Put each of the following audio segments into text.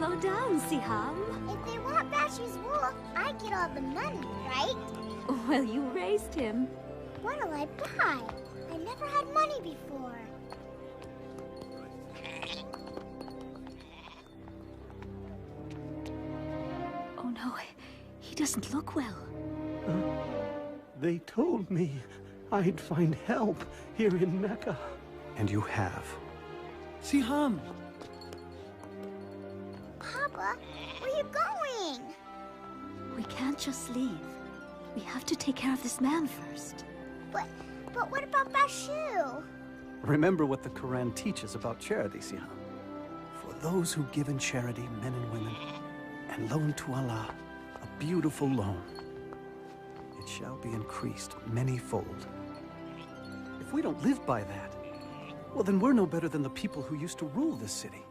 Slow down, Siham. If they want Bashi's wool, I get all the money, right? Well, you raised him. What'll I buy? I never had money before. Oh no, he doesn't look well. They told me I'd find help here in Mecca. And you have. Siham! Papa, where you going? We can't just leave. We have to take care of this man first. But what about Bashu? Remember what the Quran teaches about charity, Siham. For those who give in charity, men and women, and loan to Allah, a beautiful loan, it shall be increased many-fold. If we don't live by that, well, then we're no better than the people who used to rule this city.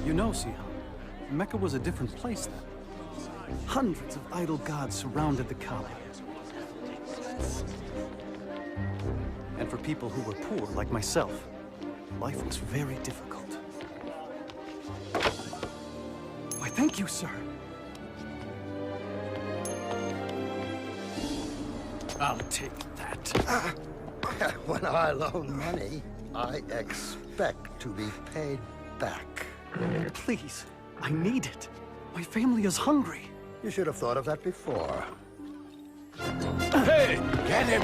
You know, Siham, Mecca was a different place then. Hundreds of idol gods surrounded the Kaaba. And for people who were poor, like myself, life was very difficult. Why, thank you, sir. I'll take that. When I loan money, I expect to be paid back. Please, I need it. My family is hungry. You should have thought of that before. Hey, get him!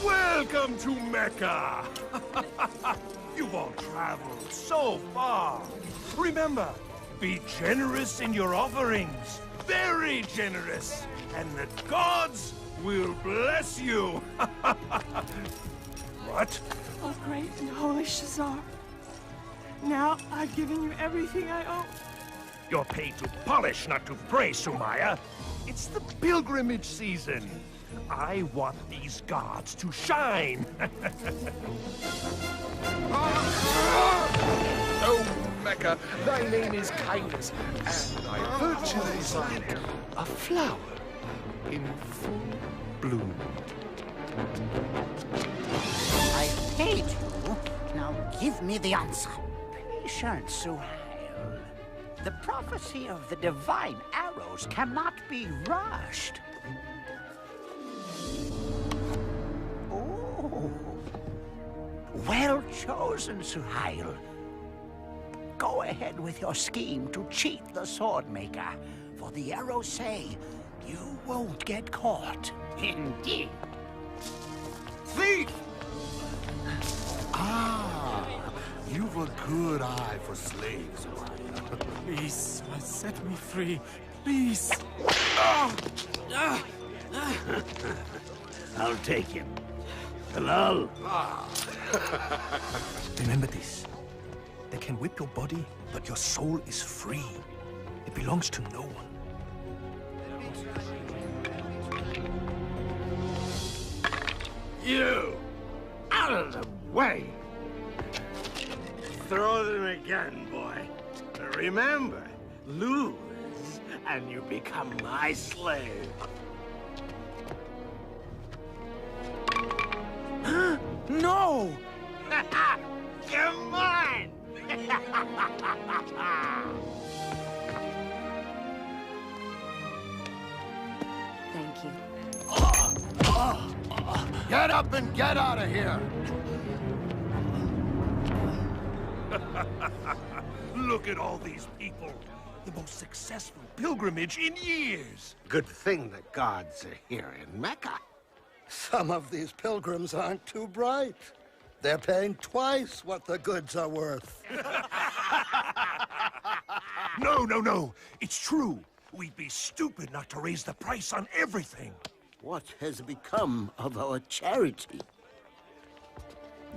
Welcome to Mecca! You've all traveled so far. Remember, be generous in your offerings. Very generous. And the gods will bless you. What? Oh, great and holy Shazar. Now I've given you everything I owe. You're paid to polish, not to pray, Sumaya. It's the pilgrimage season. I want these gods to shine. Oh, Mecca, thy name is kindness, and thy virtue is like a flower in full bloom. I paid you. Now give me the answer. Patience, Suhail. The prophecy of the divine arrows cannot be rushed. Oh, well chosen, Suhail. Go ahead with your scheme to cheat the sword maker, for the arrows say you won't get caught. Indeed. Thief! Ah, you've a good eye for slaves. Please, set me free. Please. I'll take him. Halal. Remember this. They can whip your body, but your soul is free. It belongs to no one. You! Out of the way! Throw them again, boy. Remember, lose, and you become my slave. No! You're mine! Thank you. Get up and get out of here! Look at all these people. The most successful pilgrimage in years. Good thing the gods are here in Mecca. Some of these pilgrims aren't too bright. They're paying twice what the goods are worth. No. It's true. We'd be stupid not to raise the price on everything. What has become of our charity?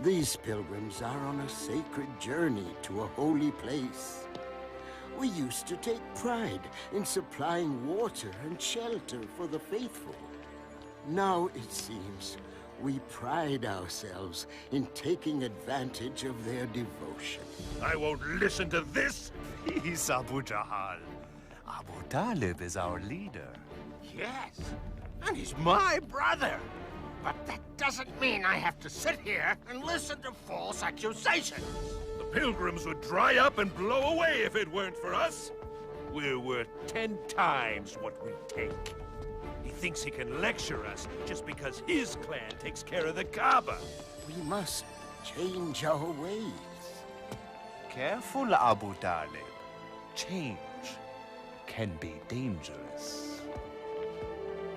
These pilgrims are on a sacred journey to a holy place. We used to take pride in supplying water and shelter for the faithful. Now, it seems, We pride ourselves in taking advantage of their devotion. I won't listen to this! He's Abu Jahal. Abu Talib is our leader. Yes, and he's my brother. But that doesn't mean I have to sit here and listen to false accusations. The pilgrims would dry up and blow away if it weren't for us. We're worth 10 times what we take. He thinks he can lecture us just because his clan takes care of the Kaaba. We must change our ways. Careful, Abu Talib. Change can be dangerous.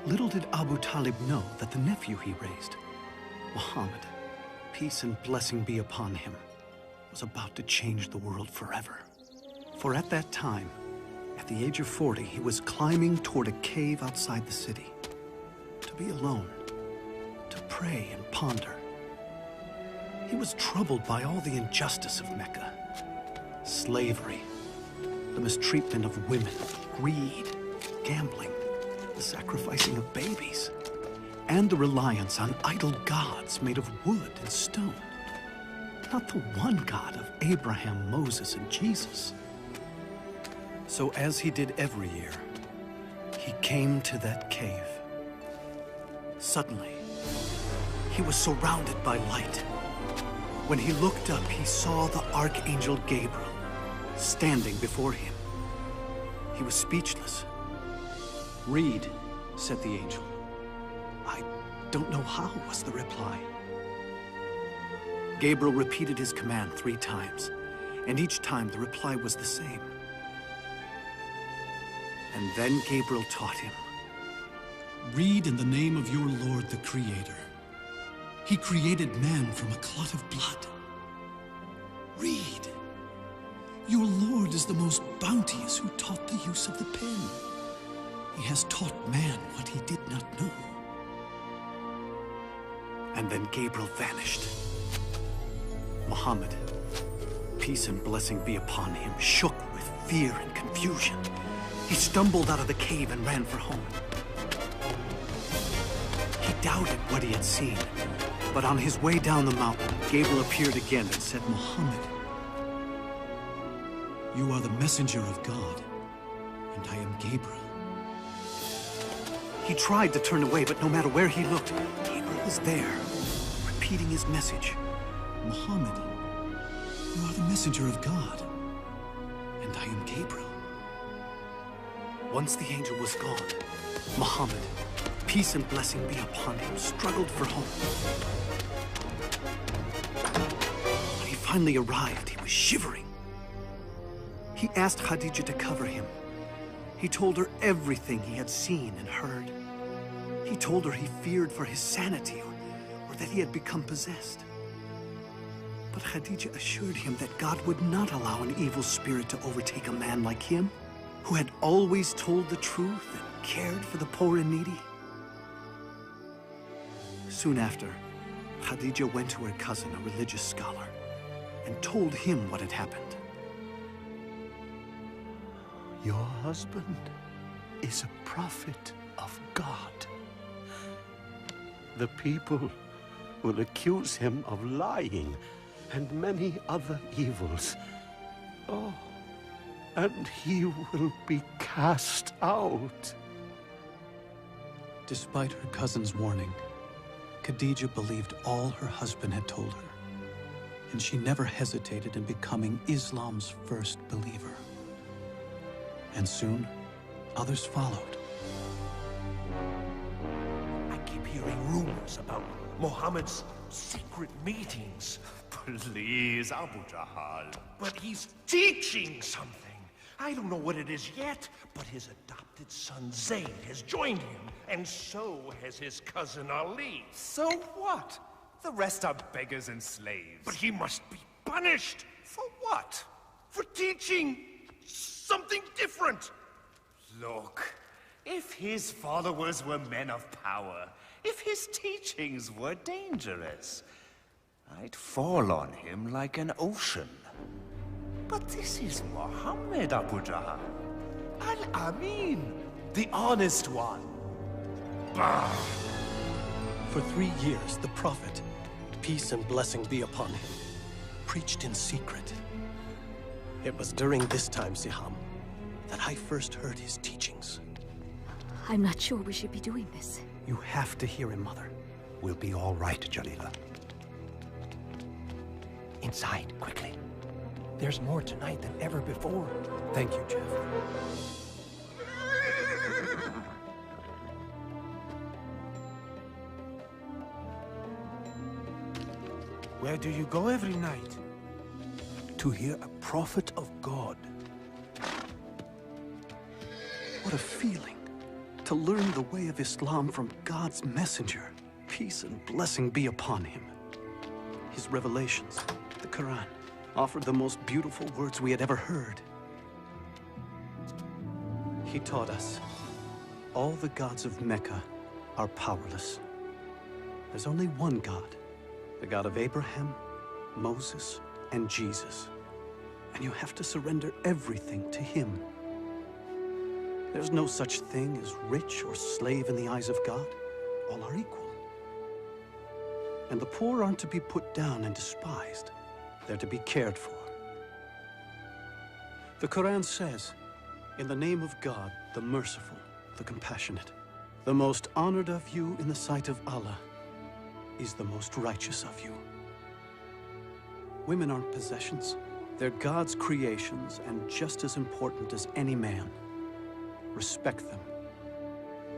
Little did Abu Talib know that the nephew he raised, Muhammad, peace and blessing be upon him, was about to change the world forever. For at that time, at the age of 40, he was climbing toward a cave outside the city, to be alone, to pray and ponder. He was troubled by all the injustice of Mecca. Slavery, the mistreatment of women, greed, gambling, the sacrificing of babies, and the reliance on idol gods made of wood and stone. Not the one God of Abraham, Moses, and Jesus. So as he did every year, he came to that cave. Suddenly, he was surrounded by light. When he looked up, he saw the Archangel Gabriel standing before him. He was speechless. "Read," said the angel. "I don't know how," was the reply. Gabriel repeated his command 3 times, and each time the reply was the same. And then Gabriel taught him. "Read in the name of your Lord the Creator. He created man from a clot of blood. Read. Your Lord is the most bounteous who taught the use of the pen. He has taught man what he did not know." And then Gabriel vanished. Muhammad, peace and blessing be upon him, shook with fear and confusion. He stumbled out of the cave and ran for home. He doubted what he had seen, but on his way down the mountain, Gabriel appeared again and said, "Muhammad, you are the messenger of God, and I am Gabriel." He tried to turn away, but no matter where he looked, Gabriel was there, repeating his message. "Muhammad, you are the messenger of God, and I am Gabriel." Once the angel was gone, Muhammad, peace and blessing be upon him, struggled for home. When he finally arrived, he was shivering. He asked Khadija to cover him. He told her everything he had seen and heard. He told her he feared for his sanity or that he had become possessed. But Khadija assured him that God would not allow an evil spirit to overtake a man like him, who had always told the truth and cared for the poor and needy. Soon after, Khadija went to her cousin, a religious scholar, and told him what had happened. Your husband is a prophet of God. The people will accuse him of lying and many other evils. Oh, and he will be cast out. Despite her cousin's warning, Khadija believed all her husband had told her, and she never hesitated in becoming Islam's first believer. And soon, others followed. I keep hearing rumors about Muhammad's secret meetings. Please, Abu Jahal. But he's teaching something. I don't know what it is yet, but his adopted son Zayd has joined him, and so has his cousin Ali. So what? The rest are beggars and slaves. But he must be punished. For what? For teaching something different. Look, if his followers were men of power, if his teachings were dangerous, I'd fall on him like an ocean. But this is Muhammad, Abu Jahal. Al-Amin, the honest one. Bah! For 3 years, the prophet, peace and blessing be upon him, preached in secret. It was during this time, Siham, that I first heard his teachings. I'm not sure we should be doing this. You have to hear him, Mother. We'll be all right, Jalila. Inside, quickly. There's more tonight than ever before. Thank you, Jeff. Where do you go every night? To hear a prophet of God. What a feeling to learn the way of Islam from God's messenger. Peace and blessing be upon him. His revelations, the Quran, offered the most beautiful words we had ever heard. He taught us all the gods of Mecca are powerless. There's only one God, the God of Abraham, Moses, and Jesus. And you have to surrender everything to him. There's no such thing as rich or slave in the eyes of God. All are equal. And the poor aren't to be put down and despised. They're to be cared for. The Quran says, in the name of God, the merciful, the compassionate, the most honored of you in the sight of Allah is the most righteous of you. Women aren't possessions. They're God's creations and just as important as any man. Respect them.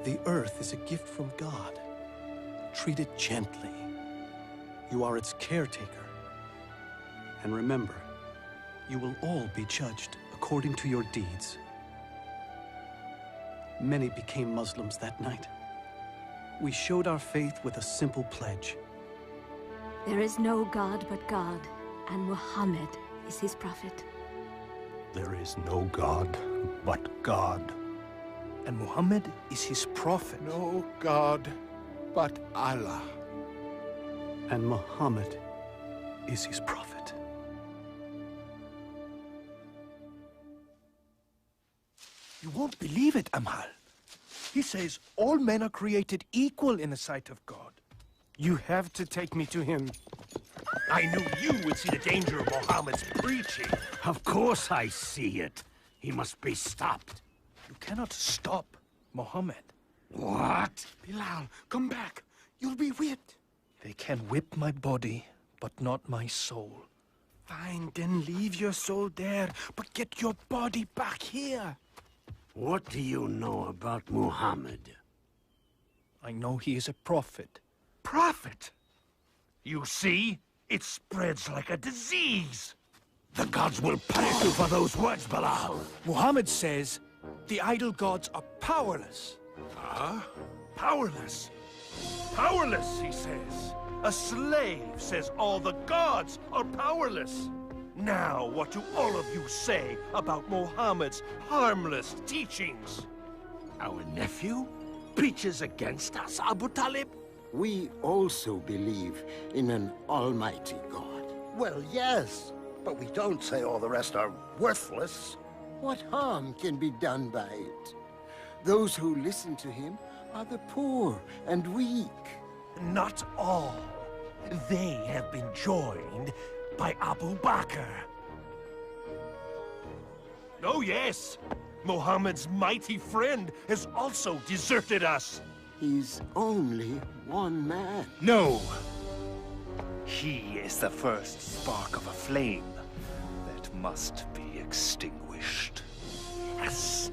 The earth is a gift from God. Treat it gently. You are its caretaker. And remember, you will all be judged according to your deeds. Many became Muslims that night. We showed our faith with a simple pledge. There is no God but God, and Muhammad is his prophet. There is no God but God. And Muhammad is his prophet. No God but Allah. And Muhammad is his prophet. You won't believe it, Amal. He says all men are created equal in the sight of God. You have to take me to him. I knew you would see the danger of Muhammad's preaching. Of course I see it. He must be stopped. You cannot stop Muhammad. What? Bilal, come back. You'll be whipped. They can whip my body, but not my soul. Fine, then leave your soul there, but get your body back here. What do you know about Muhammad? I know he is a prophet. Prophet? You see? It spreads like a disease. The gods will punish you for those words, Bilal. Muhammad says the idol gods are powerless. Huh? Powerless? Powerless, he says. A slave says all the gods are powerless. Now, what do all of you say about Muhammad's harmless teachings? Our nephew preaches against us, Abu Talib? We also believe in an almighty God. Well, yes, but we don't say all the rest are worthless. What harm can be done by it? Those who listen to him are the poor and weak. Not all. They have been joined by Abu Bakr. Oh yes, Muhammad's mighty friend has also deserted us. He's only one man. No! He is the first spark of a flame that must be extinguished. Yes!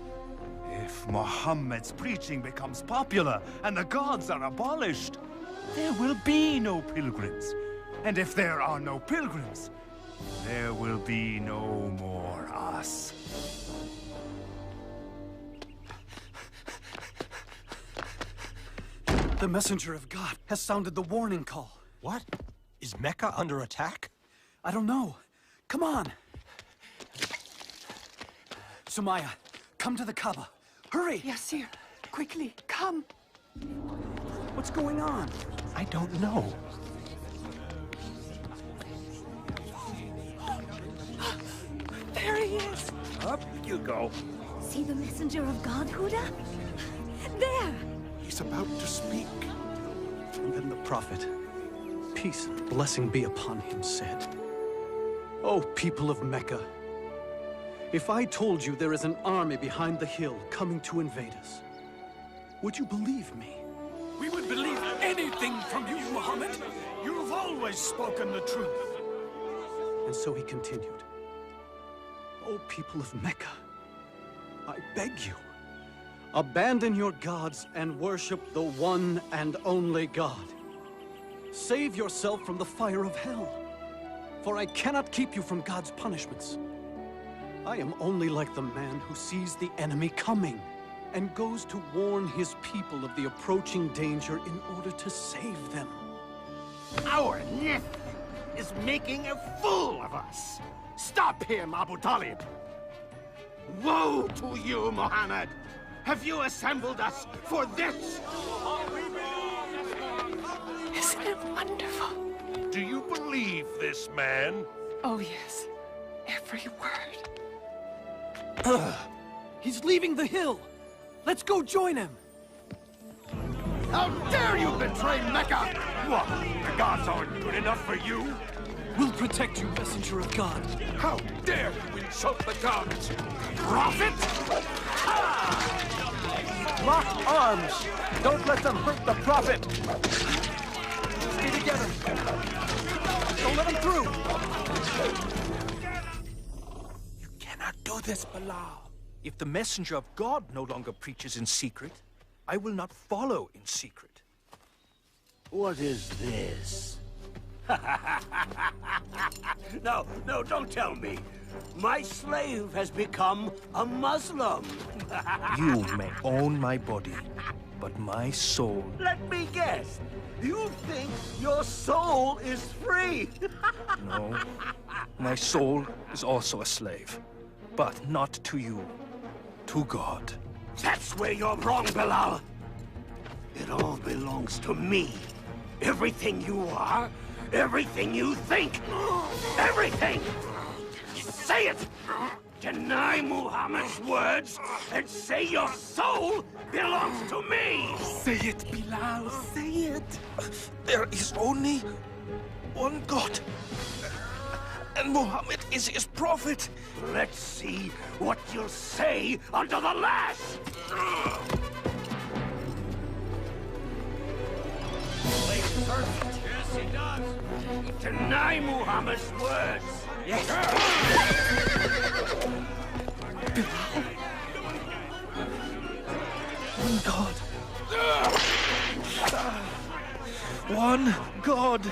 If Muhammad's preaching becomes popular and the gods are abolished, there will be no pilgrims. And if there are no pilgrims, there will be no more us. The messenger of God has sounded the warning call. What? Is Mecca under attack? I don't know. Come on. Sumaya, come to the Kaaba. Hurry! Yes, sir. Quickly, come. What's going on? I don't know. There he is. Up you go. See the messenger of God, Huda? There! He's about to speak. And then the prophet, peace and blessing be upon him, said, "O people of Mecca, if I told you there is an army behind the hill coming to invade us, would you believe me?" We would believe anything from you, Muhammad. You've always spoken the truth. And so he continued, "O people of Mecca, I beg you, abandon your gods and worship the one and only God. Save yourself from the fire of hell, for I cannot keep you from God's punishments. I am only like the man who sees the enemy coming and goes to warn his people of the approaching danger in order to save them." Our nephew is making a fool of us. Stop him, Abu Talib. Woe to you, Muhammad. Have you assembled us for this? Isn't it wonderful? Do you believe this man? Oh, yes. Every word. He's leaving the hill. Let's go join him. How dare you betray Mecca? What? The gods aren't good enough for you? We'll protect you, messenger of God. How dare you insult the gods? Prophet? Lock arms! Don't let them hurt the prophet! Stay together! Don't let them through! You cannot do this, Bilal. If the messenger of God no longer preaches in secret, I will not follow in secret. What is this? No, don't tell me. My slave has become a Muslim. You may own my body, but my soul... Let me guess. You think your soul is free? No. My soul is also a slave, but not to you. To God. That's where you're wrong, Bilal. It all belongs to me. Everything you are, everything you think, everything! Say it! Deny Muhammad's words and say your soul belongs to me! Say it, Bilal, say it! There is only one God. And Muhammad is his prophet. Let's see what you'll say under the lash! Yes, he does. Deny Muhammad's words. Yes. One God. One God.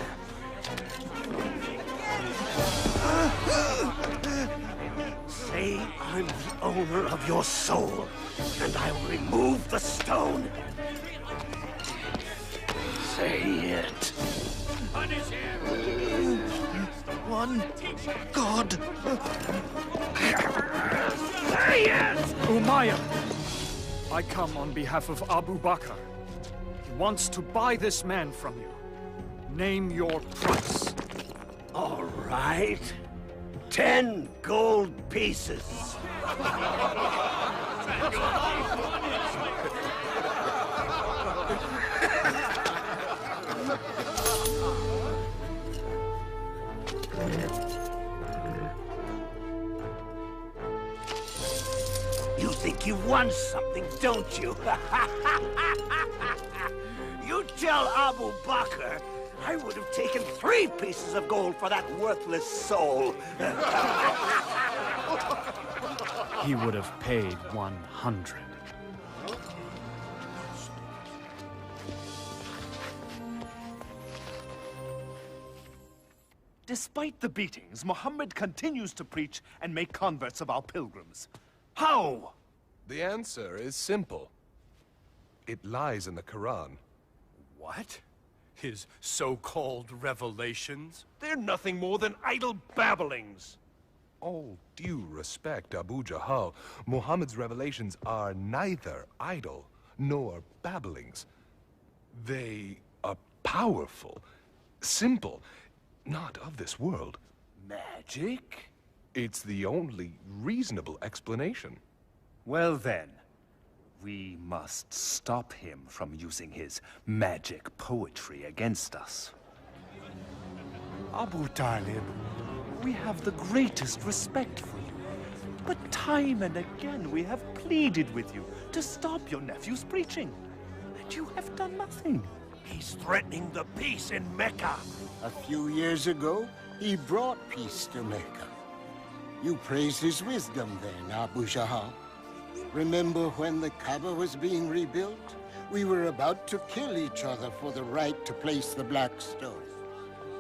Say I'm the owner of your soul, and I will remove the stone. Say it. Punish him. One God. Say it! Umayyah, I come on behalf of Abu Bakr. He wants to buy this man from you. Name your price. All right. 10 gold pieces. You think you've won something, don't you? You tell Abu Bakr I would have taken 3 pieces of gold for that worthless soul. He would have paid 100. Despite the beatings, Muhammad continues to preach and make converts of our pilgrims. How? The answer is simple. It lies in the Quran. What? His so-called revelations? They're nothing more than idle babblings. All due respect, Abu Jahal, Muhammad's revelations are neither idle nor babblings. They are powerful, simple, not of this world. Magic? It's the only reasonable explanation. Well then, We must stop him from using his magic poetry against us. Abu Talib, we have the greatest respect for you. But time and again we have pleaded with you to stop your nephew's preaching. And you have done nothing. He's threatening the peace in Mecca. A few years ago, he brought peace to Mecca. You praised his wisdom then, Abu Jahl. Remember when the Kaaba was being rebuilt? We were about to kill each other for the right to place the black stone.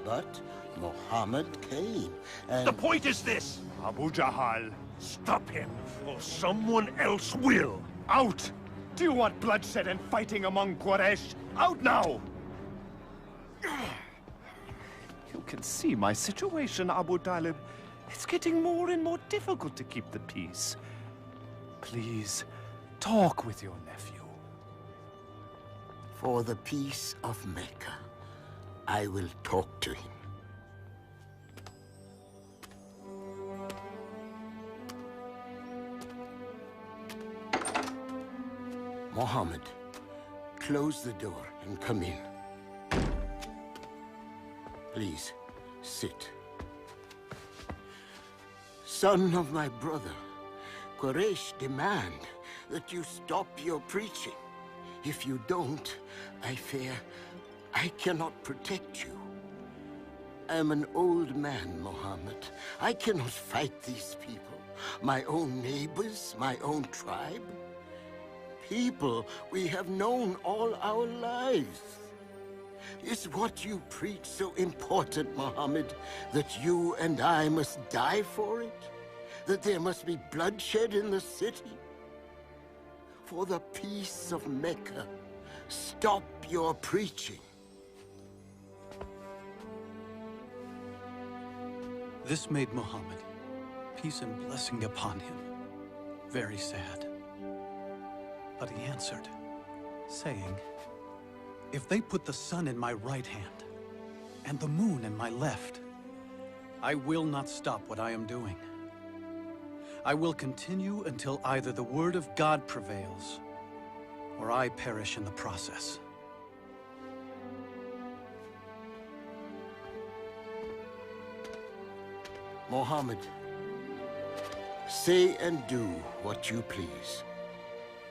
But Muhammad came, and... The point is this, Abu Jahl. Stop him, or someone else will. Out! Do you want bloodshed and fighting among Quraysh? Out now! You can see my situation, Abu Talib. It's getting more and more difficult to keep the peace. Please, talk with your nephew. For the peace of Mecca, I will talk to him. Muhammad, close the door and come in. Please, sit. Son of my brother, Quraysh demand that you stop your preaching. If you don't, I fear I cannot protect you. I am an old man, Muhammad. I cannot fight these people. My own neighbors, my own tribe. People we have known all our lives. Is what you preach so important, Muhammad, that you and I must die for it? That there must be bloodshed in the city? For the peace of Mecca, stop your preaching. This made Muhammad, peace and blessing upon him, very sad. But he answered, saying, if they put the sun in my right hand and the moon in my left, I will not stop what I am doing. I will continue until either the word of God prevails or I perish in the process. Muhammad, say and do what you please.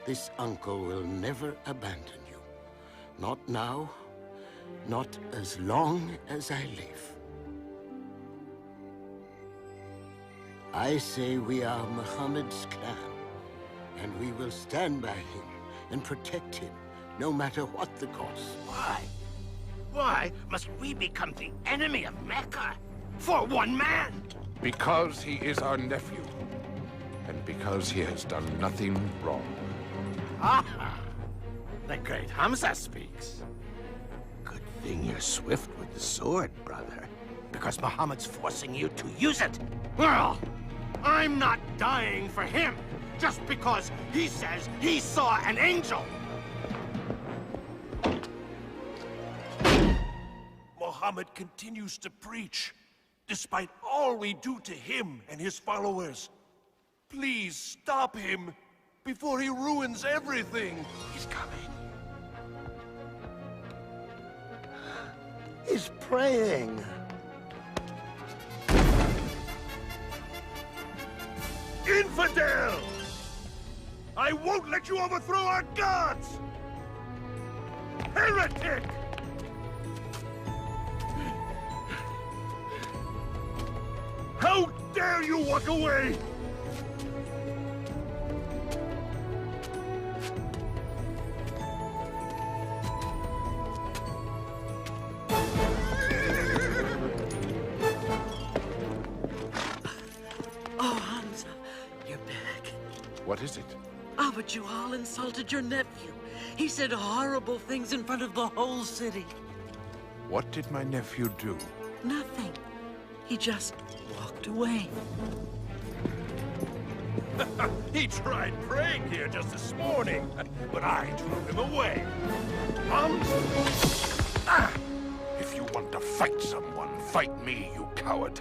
This uncle will never abandon you. Not now, not as long as I live. I say we are Muhammad's clan, and we will stand by him and protect him, no matter what the cost. Why? Why must we become the enemy of Mecca? For one man? Because he is our nephew, and because he has done nothing wrong. Aha! The great Hamza speaks. Good thing you're swift with the sword, brother, because Muhammad's forcing you to use it. Well, I'm not dying for him, just because he says he saw an angel. Muhammad continues to preach, despite all we do to him and his followers. Please stop him before he ruins everything. He's coming. He's praying. Infidel! I won't let you overthrow our gods! Heretic! How dare you walk away! What is it? Abu Jahl insulted your nephew. He said horrible things in front of the whole city. What did my nephew do? Nothing. He just walked away. He tried praying here just this morning, but I drove him away. If you want to fight someone, fight me, you coward.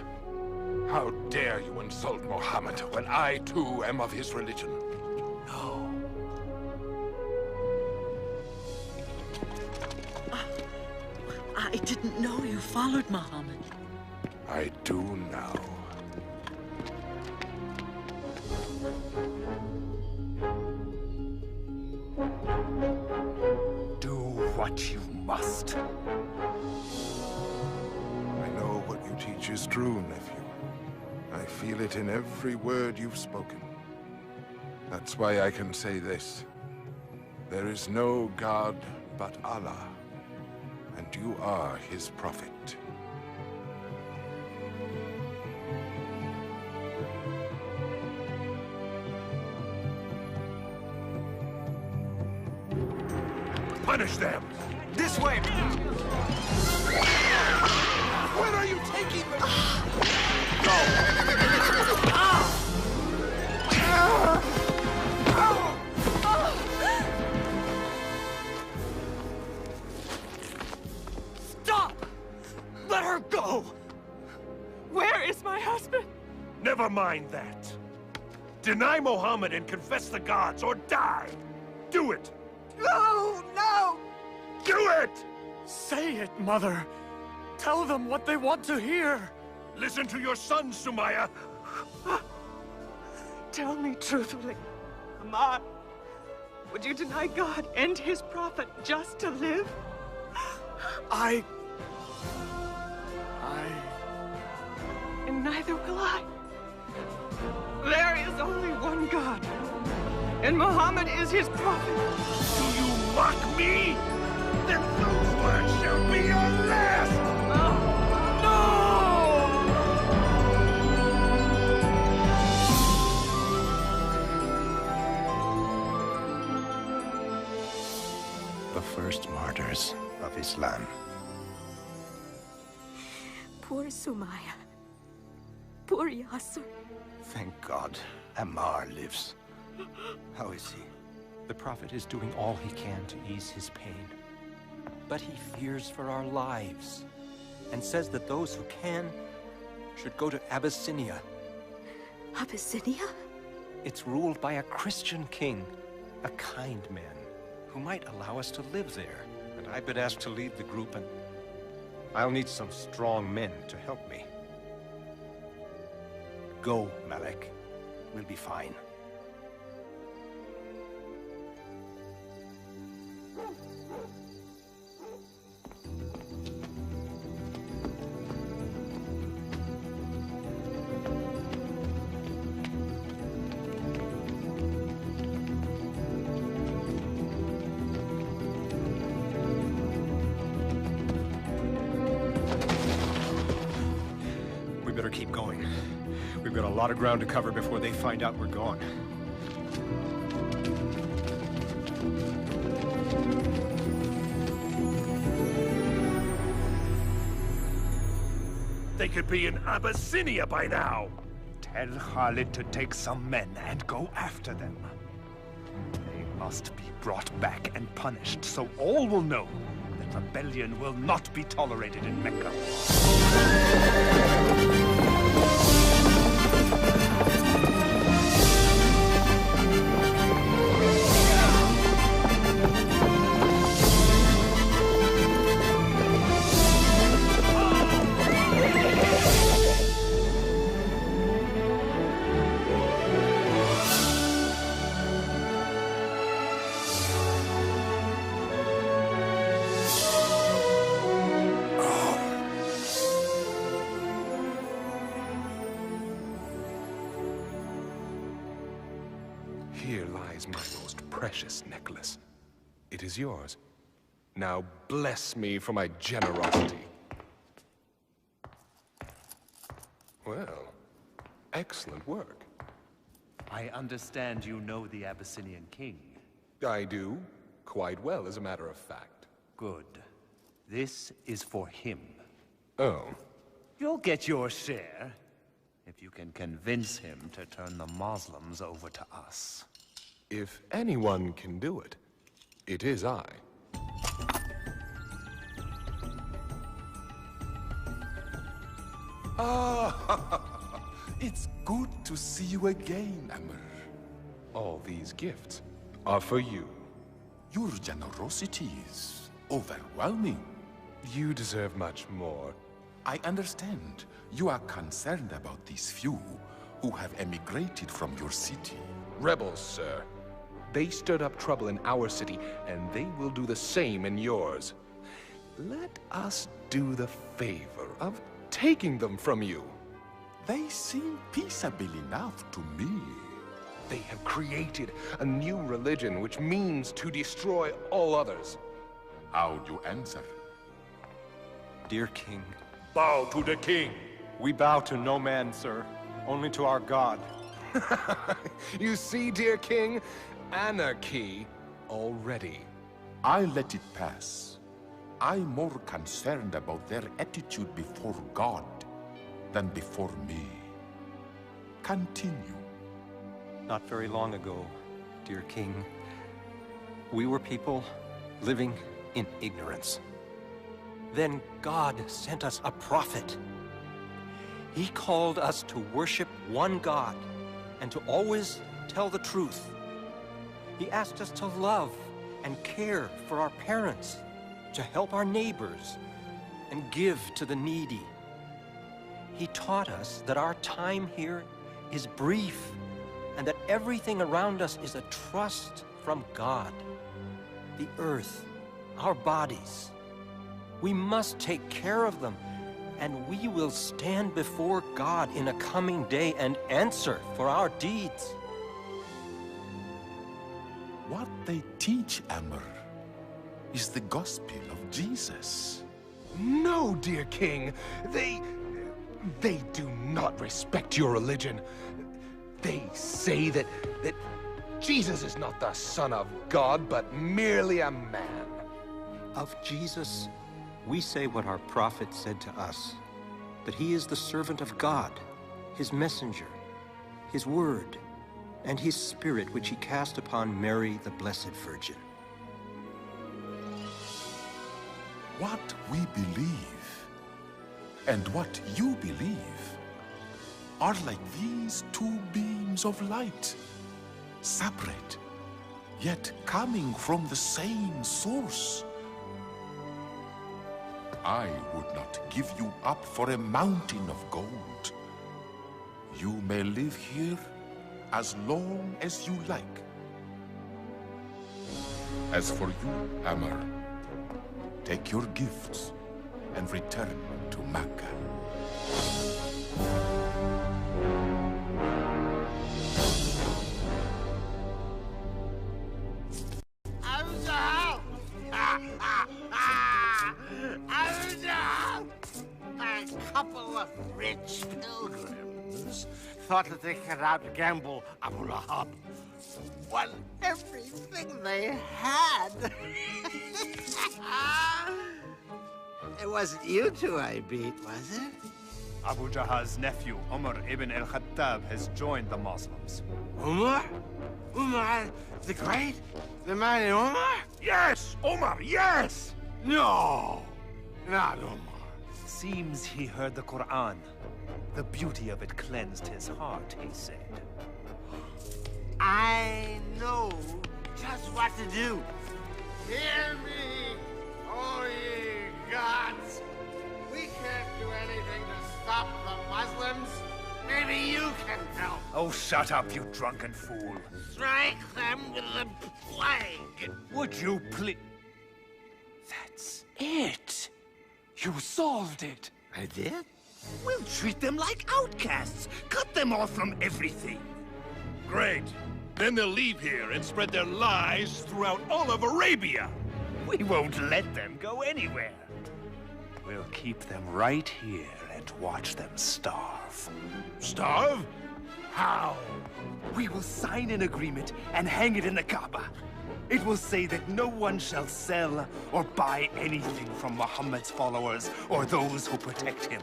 How dare you insult Muhammad when I, too, am of his religion? No. I didn't know you followed Muhammad. I do now. Do what you must. I know what you teach is true, nephew. I feel it in every word you've spoken. That's why I can say this. There is no God but Allah, and you are his prophet. Punish them! This way! Where are you taking them? Stop! Let her go! Where is my husband? Never mind that. Deny Mohammed and confess the gods, or die! Do it! No! No! Do it! Say it, Mother. Tell them what they want to hear. Listen to your son, Sumaya. Tell me truthfully, Ammar, would you deny God and his prophet just to live? And neither will I. There is only one God, and Muhammad is his prophet. Do you mock me? Then those words shall be your last! The first martyrs of Islam. Poor Sumaya. Poor Yasser. Thank God, Ammar lives. How is he? The Prophet is doing all he can to ease his pain. But he fears for our lives, and says that those who can should go to Abyssinia. Abyssinia? It's ruled by a Christian king, a kind man, who might allow us to live there. And I've been asked to lead the group, and I'll need some strong men to help me. Go, Malek. We'll be fine. We better keep going. We've got a lot of ground to cover before they find out we're gone. They could be in Abyssinia by now! Tell Khalid to take some men and go after them. They must be brought back and punished, so all will know that rebellion will not be tolerated in Mecca. Here lies my most precious necklace. It is yours. Now bless me for my generosity. Well, excellent work. I understand you know the Abyssinian king. I do. Quite well, as a matter of fact. Good. This is for him. Oh. You'll get your share, if you can convince him to turn the Muslims over to us. If anyone can do it, it is I. Ah, it's good to see you again, Amr. All these gifts are for you. Your generosity is overwhelming. You deserve much more. I understand. You are concerned about these few who have emigrated from your city. Rebels, sir. They stirred up trouble in our city, and they will do the same in yours. Let us do the favor of taking them from you. They seem peaceable enough to me. They have created a new religion which means to destroy all others. How do you answer? Dear King. Bow to the king. We bow to no man, sir. Only to our God. You see, dear King? Anarchy already. I let it pass. I'm more concerned about their attitude before God than before me. Continue. Not very long ago, dear King, we were people living in ignorance. Then God sent us a prophet. He called us to worship one God and to always tell the truth. He asked us to love and care for our parents, to help our neighbors, and give to the needy. He taught us that our time here is brief and that everything around us is a trust from God. The earth, our bodies, we must take care of them, and we will stand before God in a coming day and answer for our deeds. What they teach, Amr, is the gospel of Jesus. No, dear King. They do not respect your religion. They say that Jesus is not the Son of God, but merely a man. Of Jesus, we say what our prophet said to us, that he is the servant of God, his messenger, his word, and his spirit which he cast upon Mary, the Blessed Virgin. What we believe and what you believe are like these two beams of light, separate, yet coming from the same source. I would not give you up for a mountain of gold. You may live here as long as you like. As for you, Amr, take your gifts and return to Mecca. A couple of rich pilgrims thought that they could out-gamble Abu Lahab. Won everything they had. It wasn't you two I beat, was it? Abu Jahal's nephew, Umar ibn al-Khattab, has joined the Muslims. Umar? Umar the Great? The mighty Umar? Yes, Omar, yes! No, not Umar. Seems he heard the Quran. The beauty of it cleansed his heart, he said. I know just what to do. Hear me, O ye gods. We can't do anything to stop the Muslims. Maybe you can help. Oh, shut up, you drunken fool. Strike them with the plague. Would you please... That's it. You solved it. I did? We'll treat them like outcasts. Cut them off from everything. Great. Then they'll leave here and spread their lies throughout all of Arabia. We won't let them go anywhere. We'll keep them right here and watch them starve. Starve? How? We will sign an agreement and hang it in the Kaaba. It will say that no one shall sell or buy anything from Muhammad's followers or those who protect him.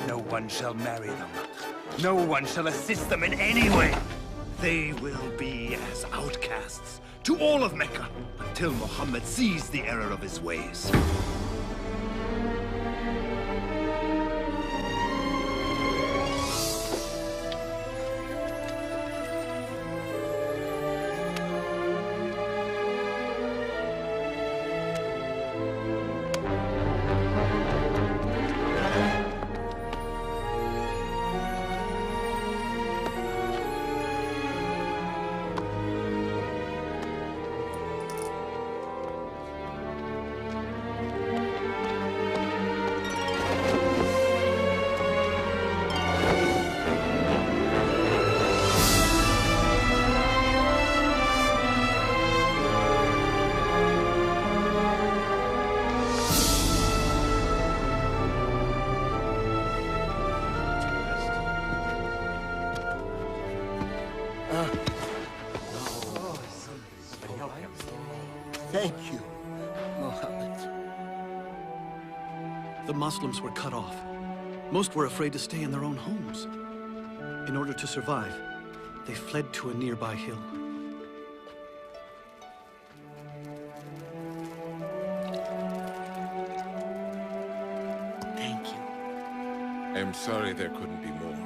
No one shall marry them. No one shall assist them in any way. They will be as outcasts to all of Mecca until Muhammad sees the error of his ways. Thank you, Muhammad. The Muslims were cut off. Most were afraid to stay in their own homes. In order to survive, they fled to a nearby hill. Thank you. I'm sorry there couldn't be more.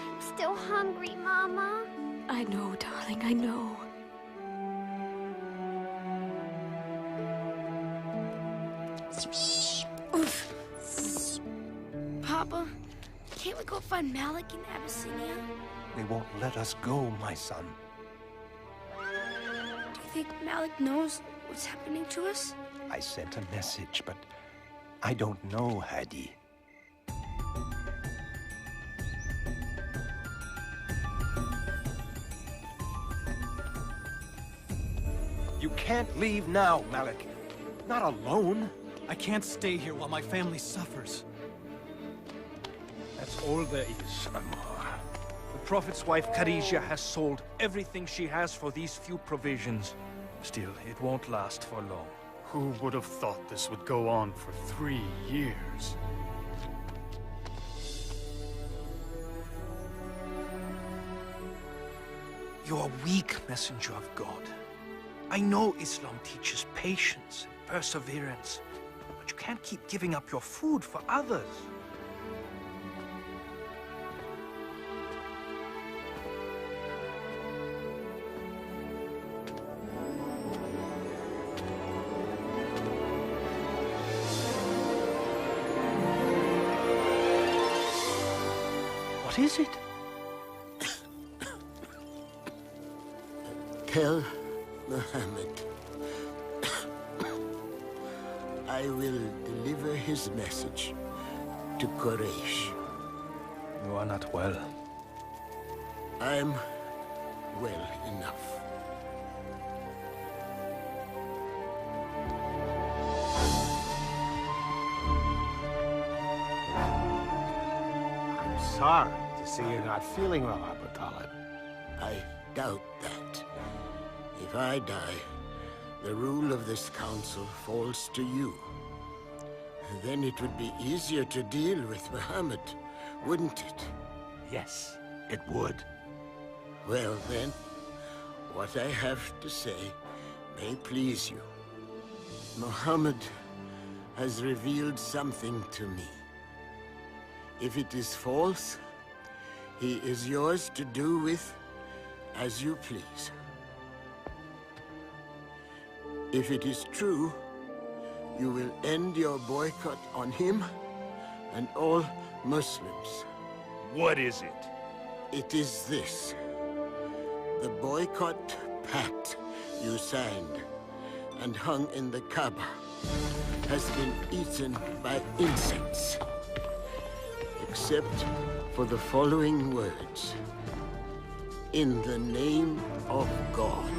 I'm still hungry, Mama. I know, darling, I know. Papa, can't we go find Malik in Abyssinia? They won't let us go, my son. Do you think Malik knows what's happening to us? I sent a message, but I don't know Hadi. You can't leave now, Malik. Not alone. I can't stay here while my family suffers. That's all there is, Anwar. The Prophet's wife, Khadija, has sold everything she has for these few provisions. Still, it won't last for long. Who would have thought this would go on for 3 years? You're a weak messenger of God. I know Islam teaches patience and perseverance, but you can't keep giving up your food for others. What is it? Tell Muhammad I will deliver his message to Quraysh. You are not well. I'm well enough. I'm sorry to see you're not feeling well, Abu Talib. I doubt that. If I die, the rule of this council falls to you. Then it would be easier to deal with Muhammad, wouldn't it? Yes, it would. Well then, what I have to say may please you. Muhammad has revealed something to me. If it is false, he is yours to do with as you please. If it is true, you will end your boycott on him and all Muslims. What is it? It is this. The boycott pact you signed and hung in the Kaaba has been eaten by insects. Except for the following words. In the name of God.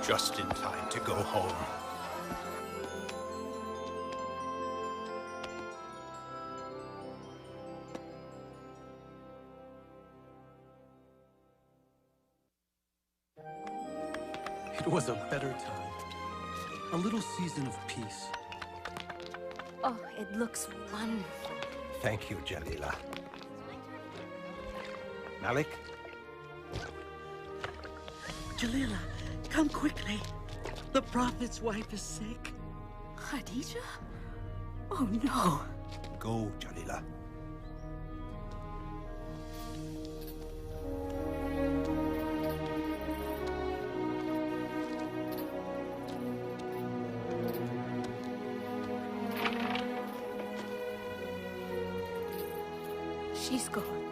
Just in time to go home. It was a better time. A little season of peace. Oh, it looks wonderful. Thank you, Jalila. Malik? Jalila, come quickly. The Prophet's wife is sick. Khadija? Oh, no. Go, Jalila. gone.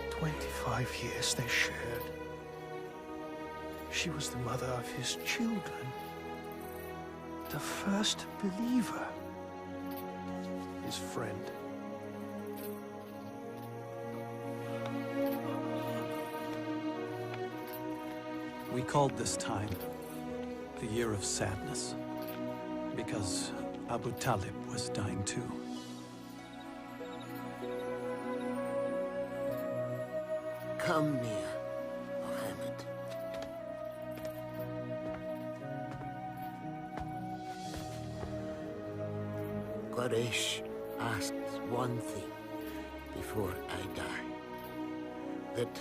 25 years they shared. She was the mother of his children. The first believer. His friend. We called this time the Year of Sadness, because Abu Talib was dying too. Come near, Muhammad. Quraysh asks one thing before I die. That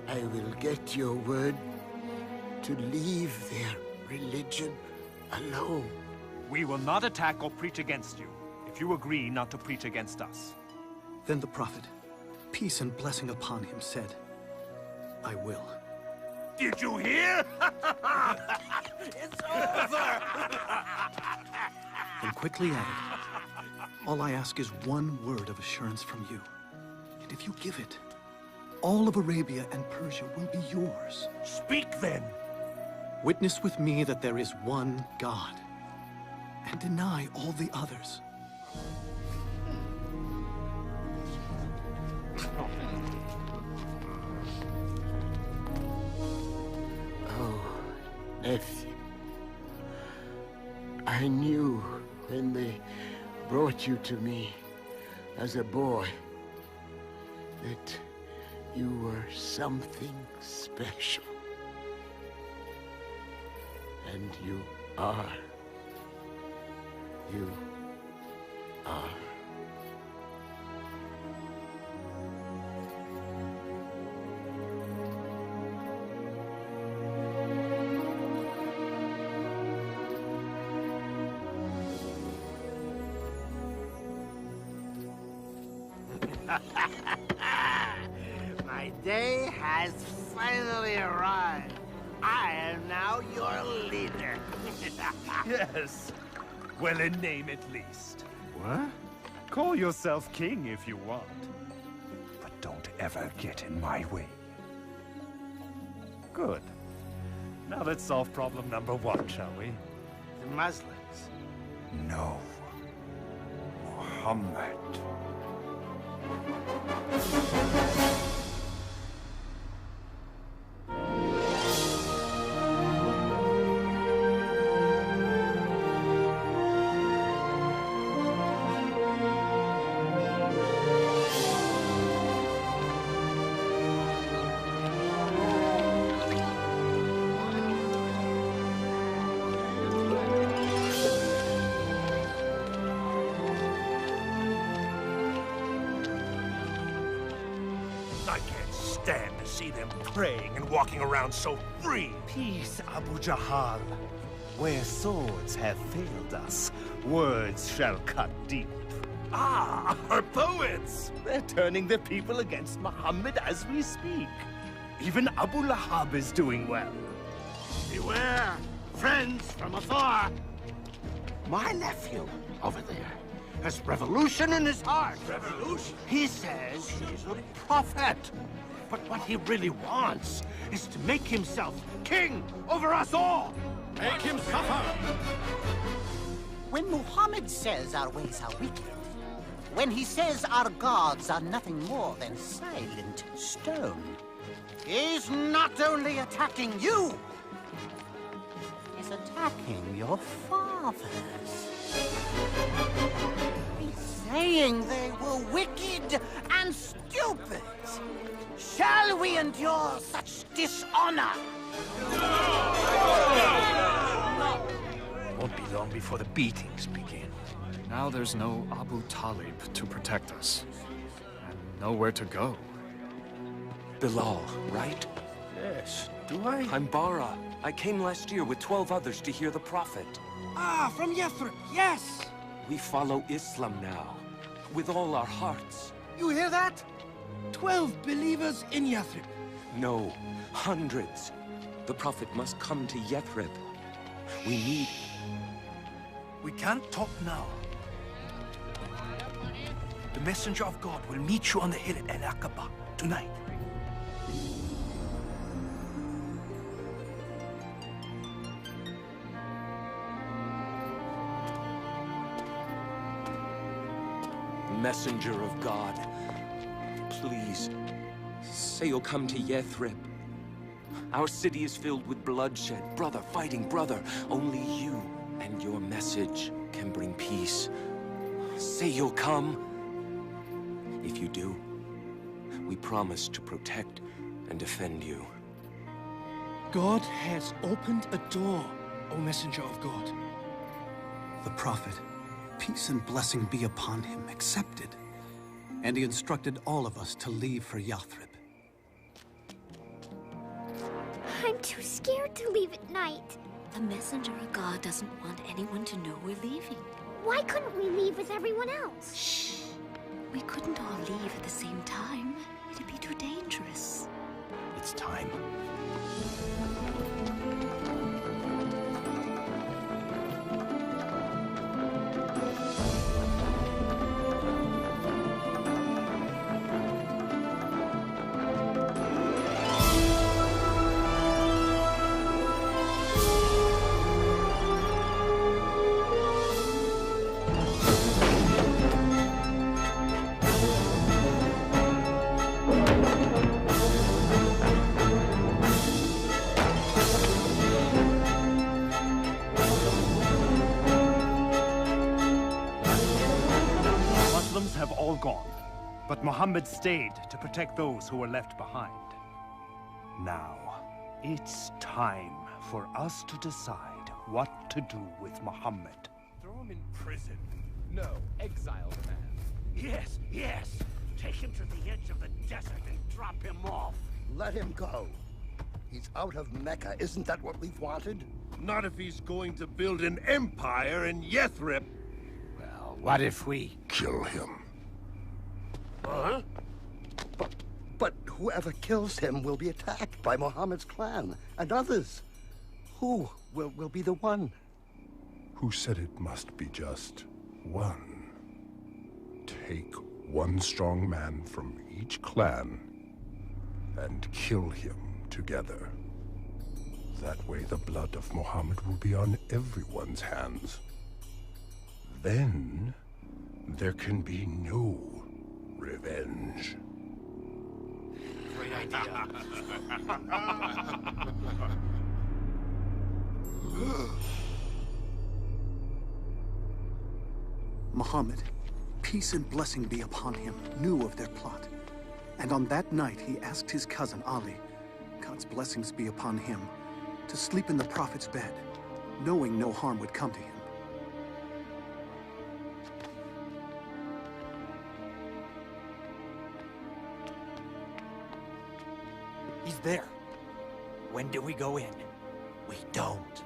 I will get your word to leave their religion alone. We will not attack or preach against you, if you agree not to preach against us. Then the Prophet, peace and blessing upon him, said, I will. Did you hear? It's over! And quickly added, all I ask is one word of assurance from you. And if you give it, all of Arabia and Persia will be yours. Speak then. Witness with me that there is one God, and deny all the others. Oh, nephew. I knew when they brought you to me as a boy that you were something special. And you are. You are. My day has finally arrived. I am now your leader. Yes. Well, in name at least. What? Call yourself king if you want. But don't ever get in my way. Good. Now let's solve problem number 1, shall we? The Muslims. No. Muhammad. I can't stand to see them praying and walking around so free. Peace, Abu Jahal. Where swords have failed us, words shall cut deep. Ah, our poets! They're turning the people against Muhammad as we speak. Even Abu Lahab is doing well. Beware, friends from afar. My nephew over there has revolution in his heart. Revolution? He says he's a prophet. But what he really wants is to make himself king over us all. Make him suffer. When Muhammad says our ways are wicked, when he says our gods are nothing more than silent stone, he's not only attacking you, he's attacking your fathers. He's saying they were wicked and stupid. Shall we endure such dishonor? Won't be long before the beatings begin. Now there's no Abu Talib to protect us. And nowhere to go. Bilal, right? Yes. Do I? I'm Bara. I came last year with 12 others to hear the Prophet. Ah, from Yathrib, yes! We follow Islam now, with all our hearts. You hear that? 12 believers in Yathrib. No, hundreds. The Prophet must come to Yathrib. We need... We can't talk now. The messenger of God will meet you on the hill at Al-Aqaba tonight. Messenger of God, please, say you'll come to Yathrib. Our city is filled with bloodshed, brother fighting brother. Only you and your message can bring peace. Say you'll come. If you do, we promise to protect and defend you. God has opened a door, O messenger of God. The prophet, peace and blessing be upon him, accepted. And he instructed all of us to leave for Yathrib. I'm too scared to leave at night. The messenger of God doesn't want anyone to know we're leaving. Why couldn't we leave with everyone else? Shh. We couldn't all leave at the same time. It'd be too dangerous. It's time. But Muhammad stayed to protect those who were left behind. Now, it's time for us to decide what to do with Muhammad. Throw him in prison. No, exile the man. Yes, yes. Take him to the edge of the desert and drop him off. Let him go. He's out of Mecca. Isn't that what we've wanted? Not if he's going to build an empire in Yathrib. Well, what if we kill him? Huh? But whoever kills him will be attacked by Muhammad's clan and others. Who will be the one? Who said it must be just one? Take one strong man from each clan and kill him together. That way the blood of Muhammad will be on everyone's hands. Then there can be no revenge. Great idea. Muhammad, peace and blessing be upon him, knew of their plot. And on that night he asked his cousin Ali, God's blessings be upon him, to sleep in the Prophet's bed, knowing no harm would come to him. He's there. When do we go in? We don't.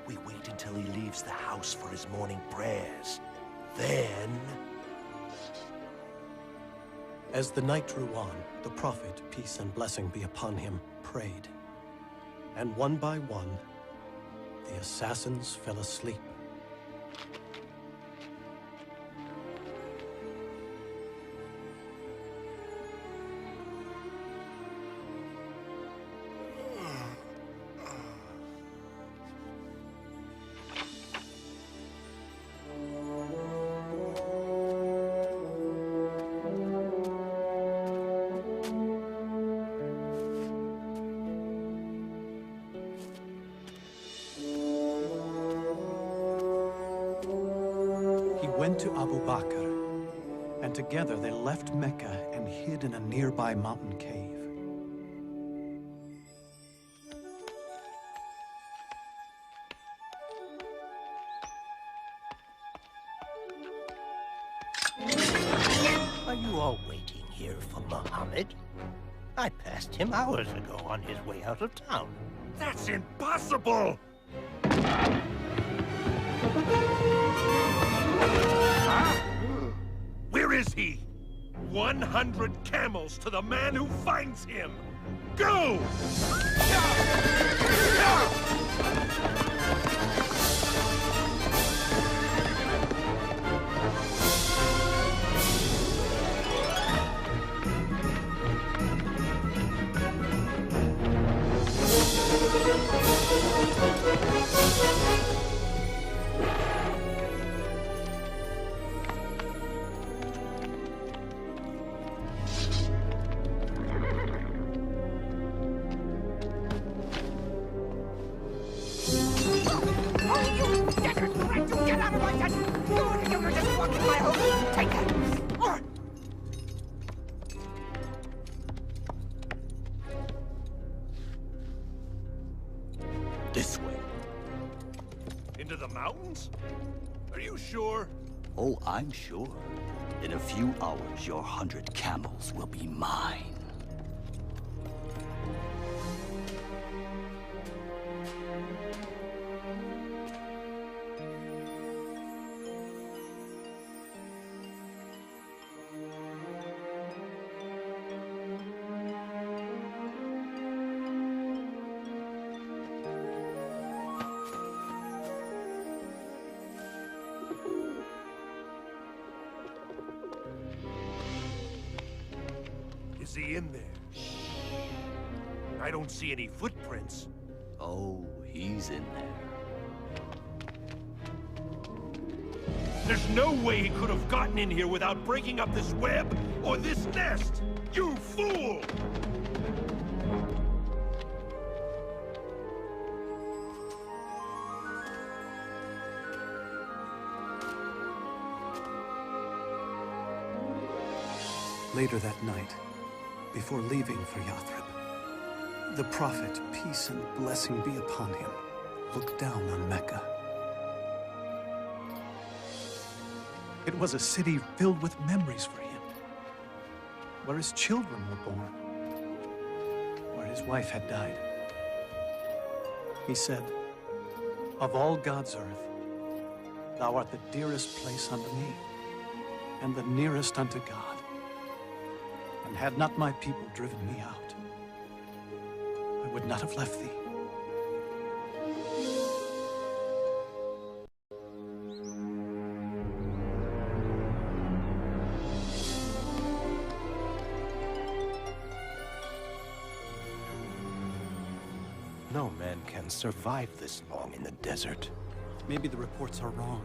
We wait until he leaves the house for his morning prayers. Then... As the night drew on, the Prophet, peace and blessing be upon him, prayed. And one by one, the assassins fell asleep. Went to Abu Bakr, and together they left Mecca and hid in a nearby mountain cave. Are you all waiting here for Muhammad? I passed him hours ago on his way out of town. That's impossible! Where is he? 100 camels to the man who finds him! Go! Take that! This way. Into the mountains? Are you sure? Oh, I'm sure. In a few hours, your 100 camels will be mine. Is he in there? I don't see any footprints. Oh, he's in there. There's no way he could have gotten in here without breaking up this web or this nest! You fool! Later that night, before leaving for Yathrib, the prophet, peace and blessing be upon him, looked down on Mecca. It was a city filled with memories for him, where his children were born, where his wife had died. He said, "Of all God's earth, thou art the dearest place unto me, and the nearest unto God. And had not my people driven me out, I would not have left thee." No man can survive this long in the desert. Maybe the reports are wrong.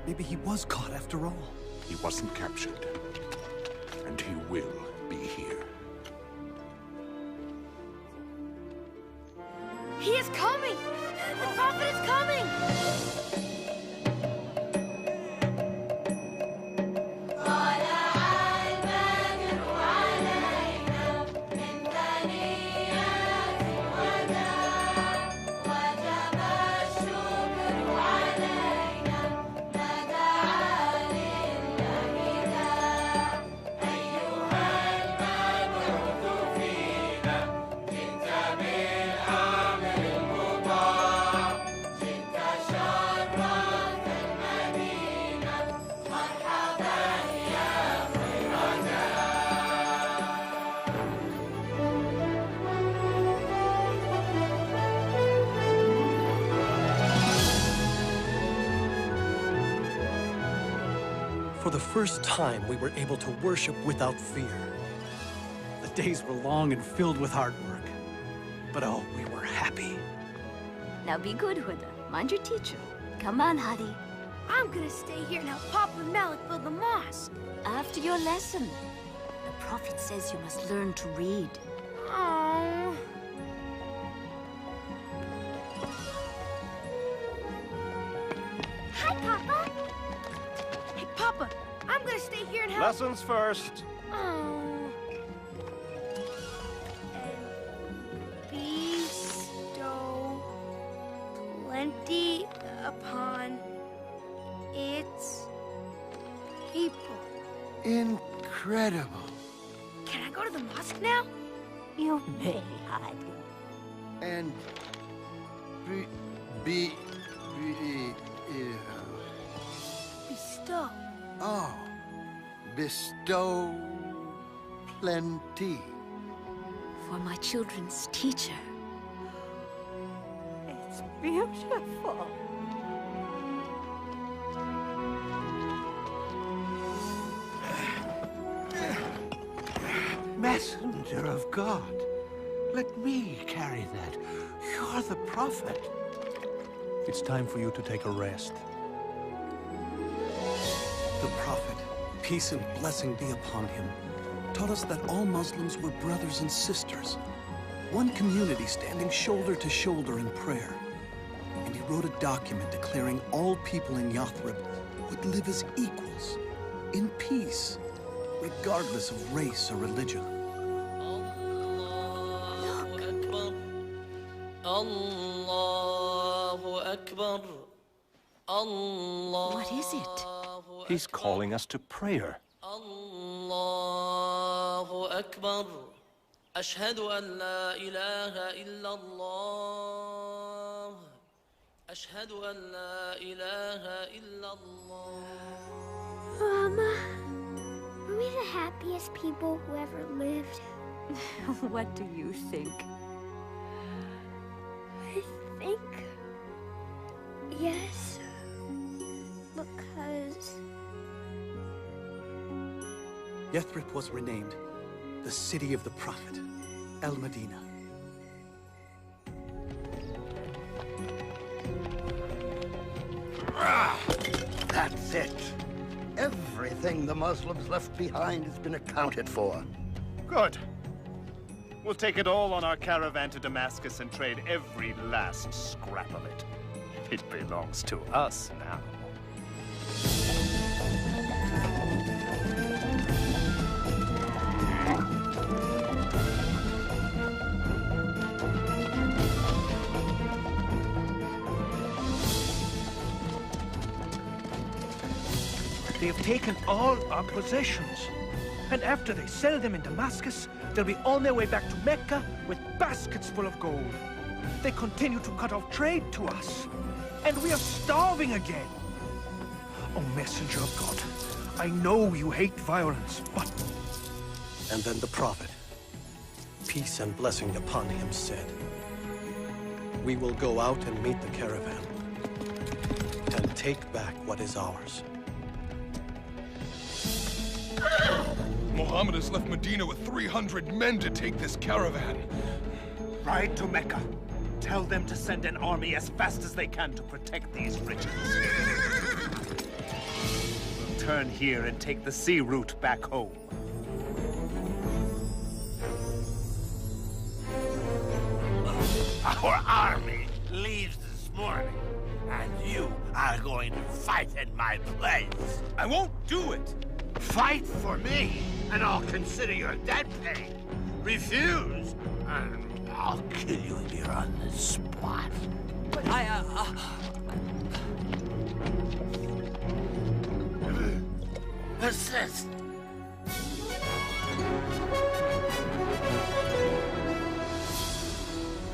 Maybe he was caught after all. He wasn't captured. And he will be here. He is coming! The prophet is coming! For the first time, we were able to worship without fear. The days were long and filled with hard work. But oh, we were happy. Now be good, Huda. Mind your teacher. Come on, Hadi. I'm gonna stay here and help Papa and Malik build the mosque. After your lesson. The prophet says you must learn to read. Oh. Hi, Papa. Hey, Papa, I'm gonna stay here and help. Lessons first. Oh. And bestow plenty upon its people. Incredible. Can I go to the mosque now? You may, Hadi. And Bestow. Oh, bestow plenty. For my children's teacher. It's beautiful. Messenger of God, let me carry that. You're the prophet. It's time for you to take a rest. The prophet, peace and blessing be upon him, taught us that all Muslims were brothers and sisters, one community standing shoulder to shoulder in prayer. And he wrote a document declaring all people in Yathrib would live as equals in peace, regardless of race or religion. What is it? He's calling us to prayer. Allahu Akbar. Ashhadu an la ilaha illallah. Ashhadu an la ilaha illallah. Mama, were we the happiest people who ever lived? What do you think? I think... yes. Because... Yathrib was renamed the city of the prophet, Al-Medina. That's it. Everything the Muslims left behind has been accounted for. Good. We'll take it all on our caravan to Damascus and trade every last scrap of it. It belongs to us now. They have taken all our possessions. And after they sell them in Damascus, they'll be on their way back to Mecca with baskets full of gold. They continue to cut off trade to us. And we are starving again. Oh, messenger of God, I know you hate violence, but... And then the prophet, peace and blessing upon him, said, "We will go out and meet the caravan and take back what is ours." Muhammad has left Medina with 300 men to take this caravan. Ride to Mecca. Tell them to send an army as fast as they can to protect these riches. We'll turn here and take the sea route back home. Our army leaves this morning, and you are going to fight in my place. I won't do it. Fight for me, and I'll consider your debt paid. Refuse, and I'll kill you here on the spot. But Persist.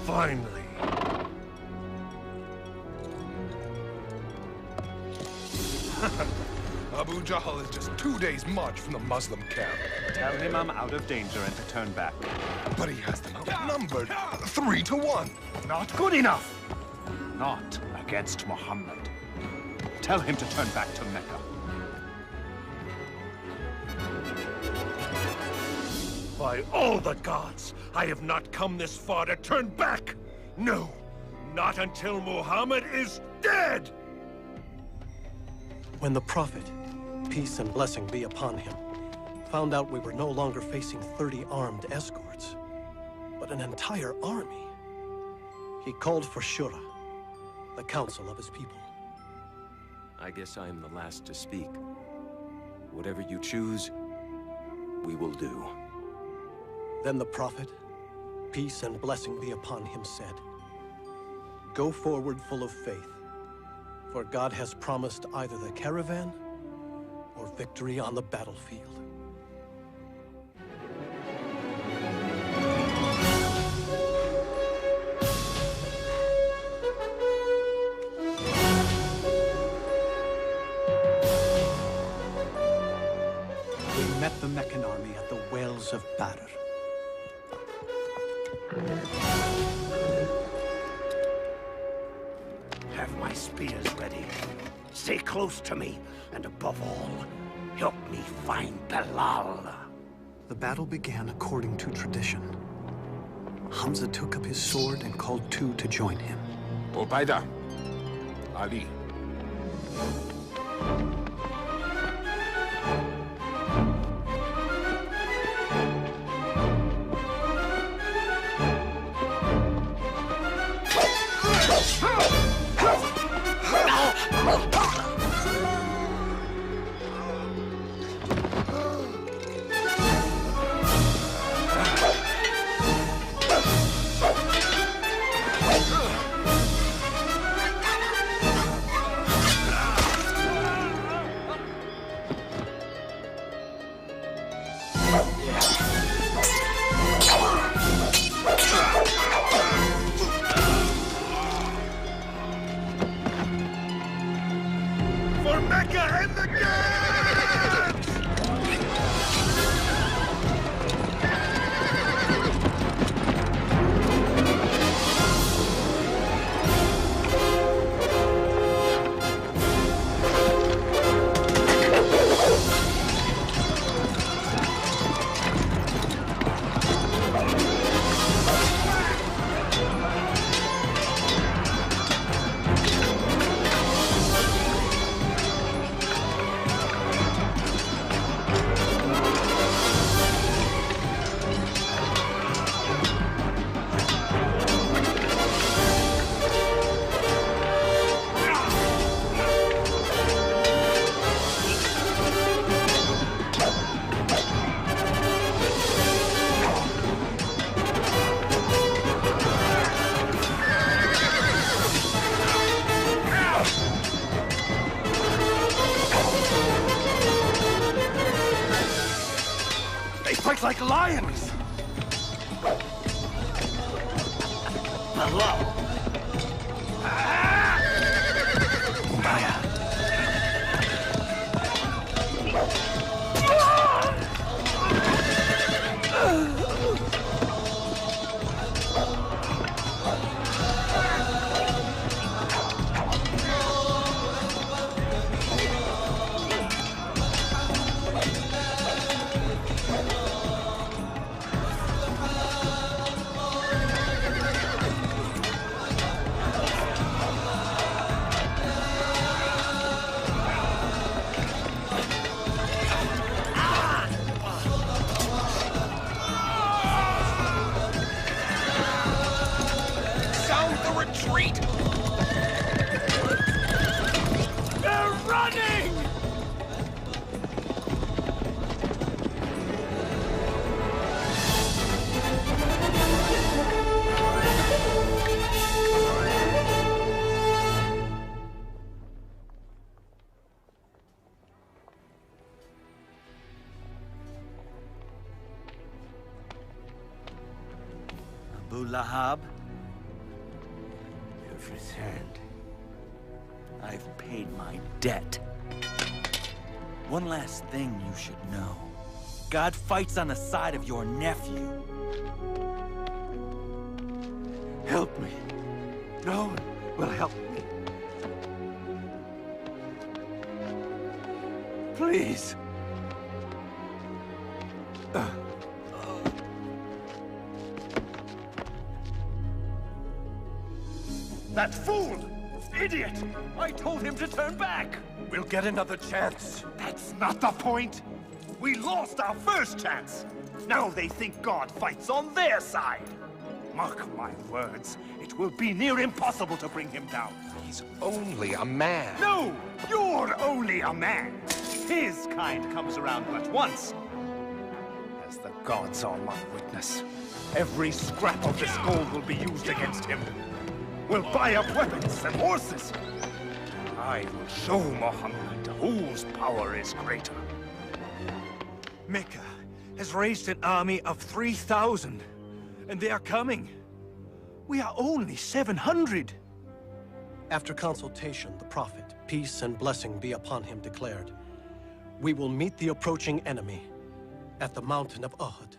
Finally. Abu Jahl is just 2 days' march from the Muslim camp. Tell him I'm out of danger and to turn back. But he has them outnumbered 3 to 1. Not good enough. Not against Muhammad. Tell him to turn back to Mecca. By all the gods, I have not come this far to turn back! No, not until Muhammad is dead! When the prophet, peace and blessing be upon him, found out we were no longer facing 30 armed escorts, but an entire army, he called for Shura, the council of his people. I guess I am the last to speak. Whatever you choose, we will do. Then the prophet, peace and blessing be upon him, said, "Go forward full of faith, for God has promised either the caravan or victory on the battlefield." We met the Meccan army at the wells of Badr. Have my spears ready. Stay close to me, and above all, help me find Bilal. The battle began according to tradition. Hamza took up his sword and called two to join him. Ubaida, Ali. fight like lions! Below! Lahab, you've returned. I've paid my debt. One last thing you should know. God fights on the side of your nephew. Help me. No one will help me. Please. That fool! Idiot! I told him to turn back! We'll get another chance. That's not the point! We lost our first chance! Now they think God fights on their side! Mark my words, it will be near impossible to bring him down. He's only a man. No! You're only a man! His kind comes around but once. As the gods are my witness, every scrap of this gold will be used against him. We'll buy up weapons and horses. I will show Muhammad whose power is greater. Mecca has raised an army of 3,000, and they are coming. We are only 700. After consultation, the Prophet, peace and blessing be upon him, declared, "We will meet the approaching enemy at the mountain of Uhud."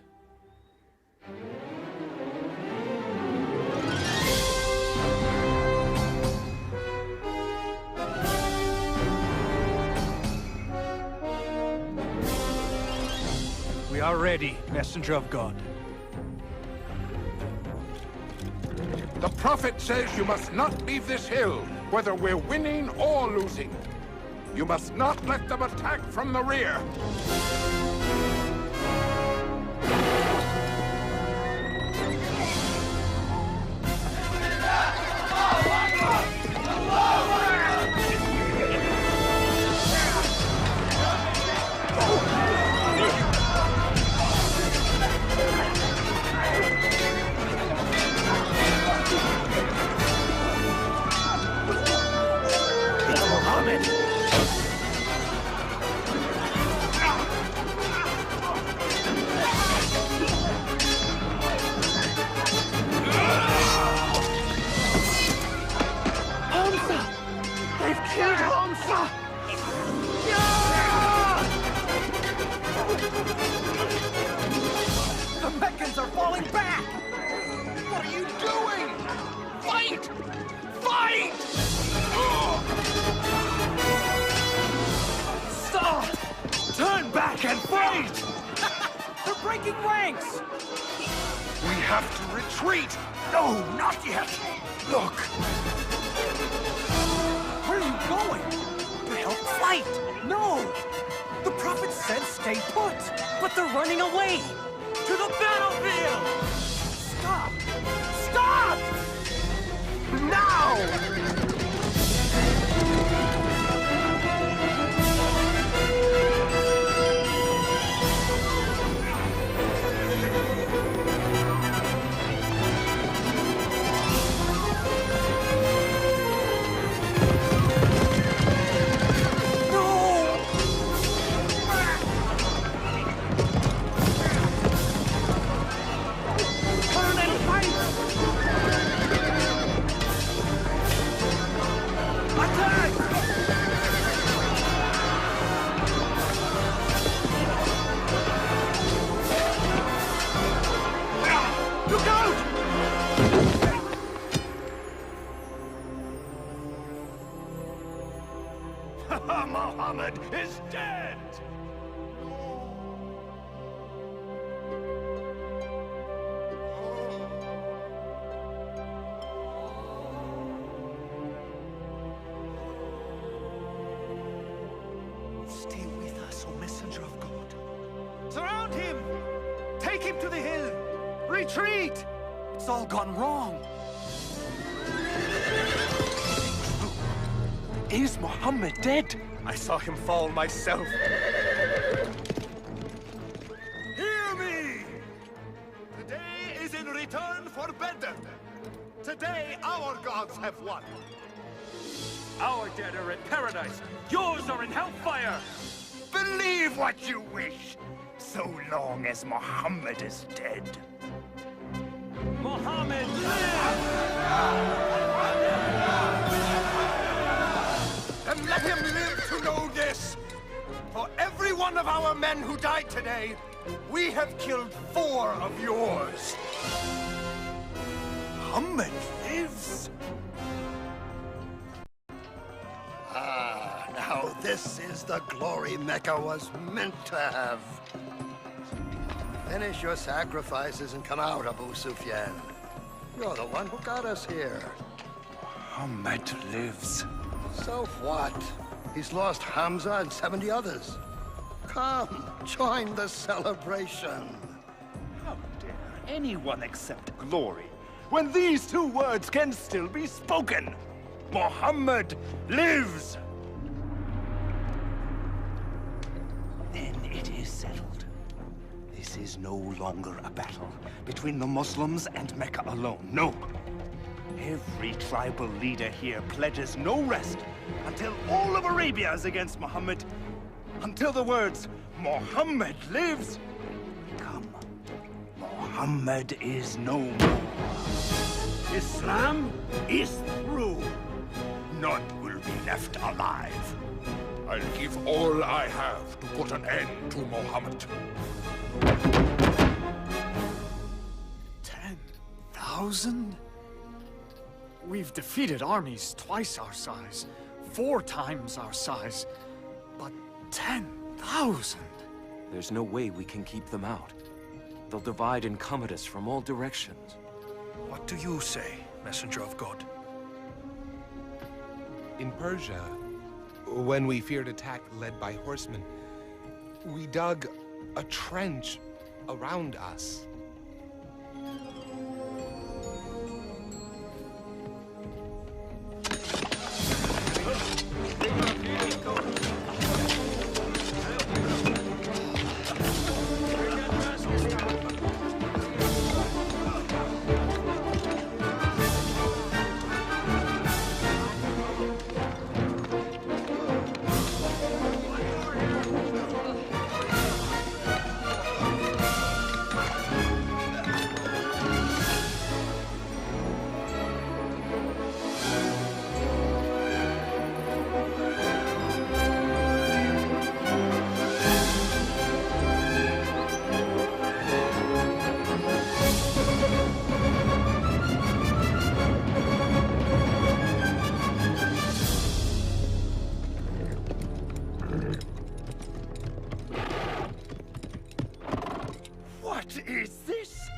We are ready, messenger of God. The Prophet says you must not leave this hill, whether we're winning or losing. You must not let them attack from the rear. powerful messenger of God. Surround him! Take him to the hill! Retreat! It's all gone wrong. Is Muhammad dead? I saw him fall myself. Hear me! Today is in return for Badr. Today our gods have won. Our dead are in paradise. Yours are in hellfire. Believe what you wish, so long as Muhammad is dead. Muhammad And let him live to know this. For every one of our men who died today, we have killed 4 of yours. Muhammad lives. Now this is the glory Mecca was meant to have. Finish your sacrifices and come out, Abu Sufyan. You're the one who got us here. Muhammad lives. So what? He's lost Hamza and 70 others. Come, join the celebration. How dare anyone accept glory when these 2 words can still be spoken? Muhammad lives! Then it is settled. This is no longer a battle between the Muslims and Mecca alone. No. Every tribal leader here pledges no rest until all of Arabia is against Muhammad. Until the words, Muhammad lives, come. Muhammad is no more. Islam is through. None will be left alive. I'll give all I have to put an end to Muhammad. 10,000? We've defeated armies twice our size, 4 times our size, but 10,000? There's no way we can keep them out. They'll divide and come at us from all directions. What do you say, messenger of God? In Persia, when we feared attack led by horsemen, we dug a trench around us. What is this?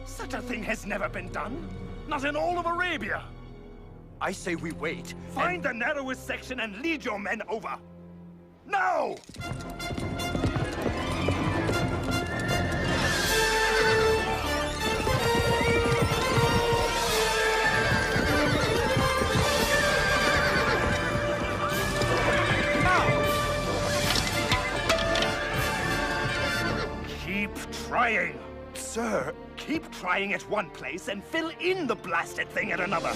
Such a thing has never been done. Not in all of Arabia. I say we wait. Find the narrowest section and lead your men over. Now! Keep trying. Sir, keep trying at one place and fill in the blasted thing at another.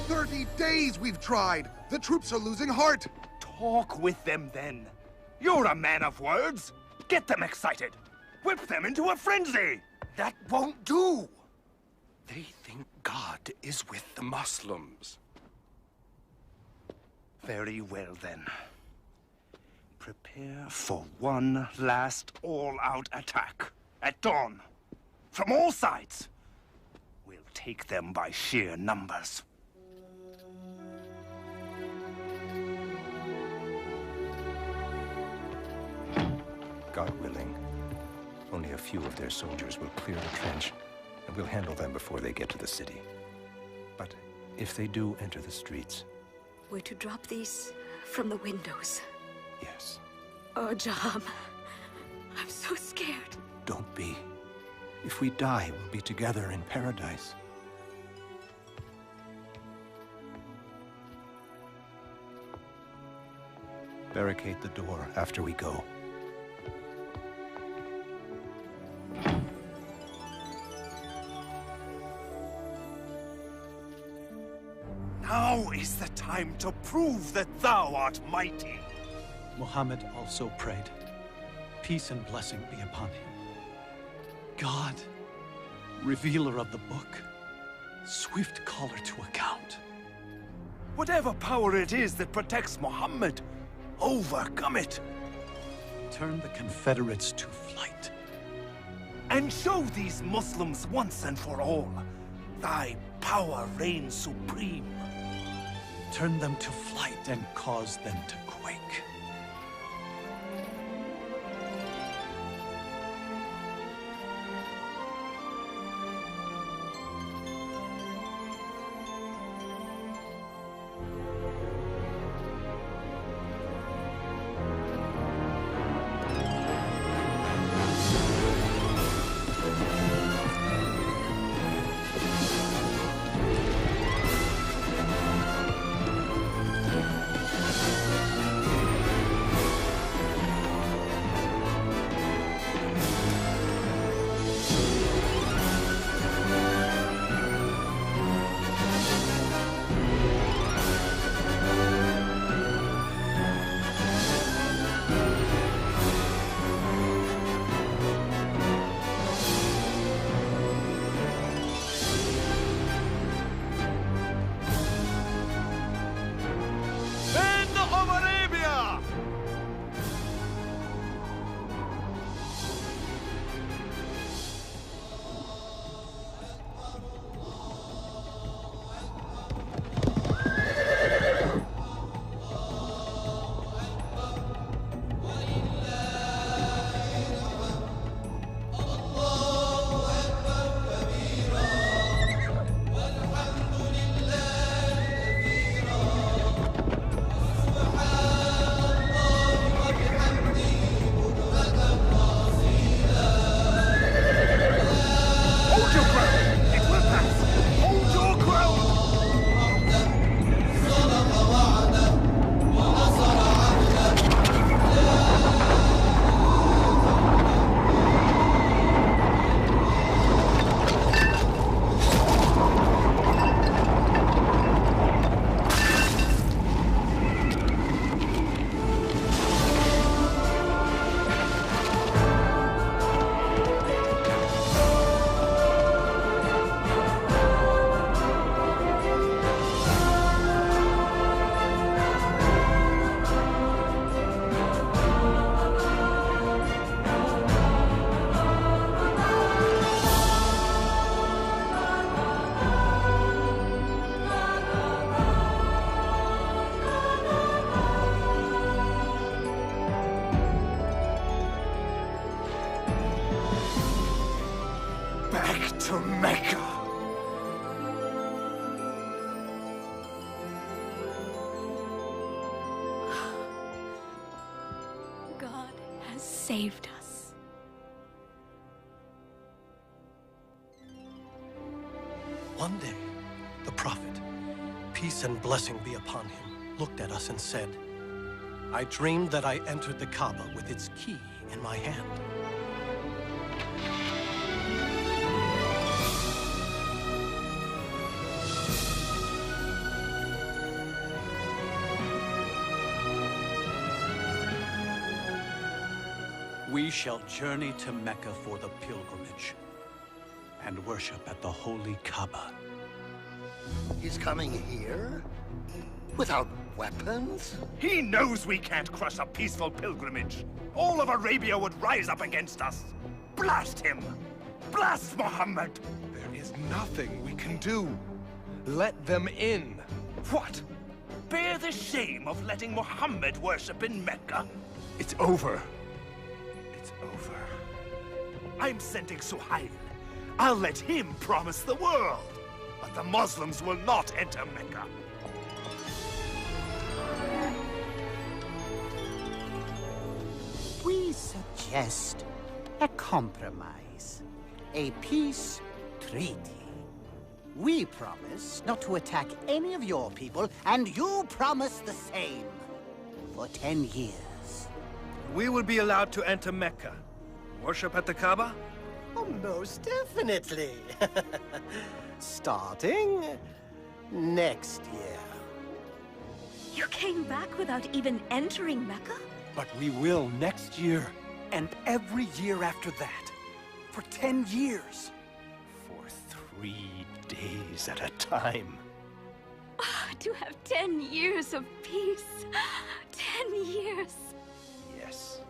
30 days we've tried. The troops are losing heart. Talk with them then. You're a man of words. Get them excited. Whip them into a frenzy. That won't do. They think God is with the Muslims. Very well then. Prepare for one last all-out attack at dawn. From all sides. We'll take them by sheer numbers. God willing. Only a few of their soldiers will clear the trench, and we'll handle them before they get to the city. But if they do enter the streets... We're to drop these from the windows. Yes. Oh, Jaham. I'm so scared. Don't be. If we die, we'll be together in paradise. Barricade the door after we go. Now is the time to prove that thou art mighty. Muhammad also prayed, peace and blessing be upon him. God, revealer of the book, swift caller to account. Whatever power it is that protects Muhammad, overcome it. Turn the Confederates to flight. And show these Muslims once and for all, thy power reigns supreme. Turn them to flight and cause them to quake. To Mecca. God has saved us. One day, the prophet, peace and blessing be upon him, looked at us and said, I dreamed that I entered the Kaaba with its key in my hand. We shall journey to Mecca for the pilgrimage and worship at the holy Kaaba. He's coming here? Without weapons? He knows we can't crush a peaceful pilgrimage. All of Arabia would rise up against us. Blast him! Blast Muhammad! There is nothing we can do. Let them in. What? Bear the shame of letting Muhammad worship in Mecca? It's over. It's I'm sending Suhail. I'll let him promise the world. But the Muslims will not enter Mecca. We suggest a compromise. A peace treaty. We promise not to attack any of your people, and you promise the same. For 10 years. We will be allowed to enter Mecca. Worship at the Kaaba? Oh, most definitely. Starting next year. You came back without even entering Mecca? But we will next year, and every year after that. For 10 years. For 3 days at a time. To have 10 years of peace. 10 years. Yes.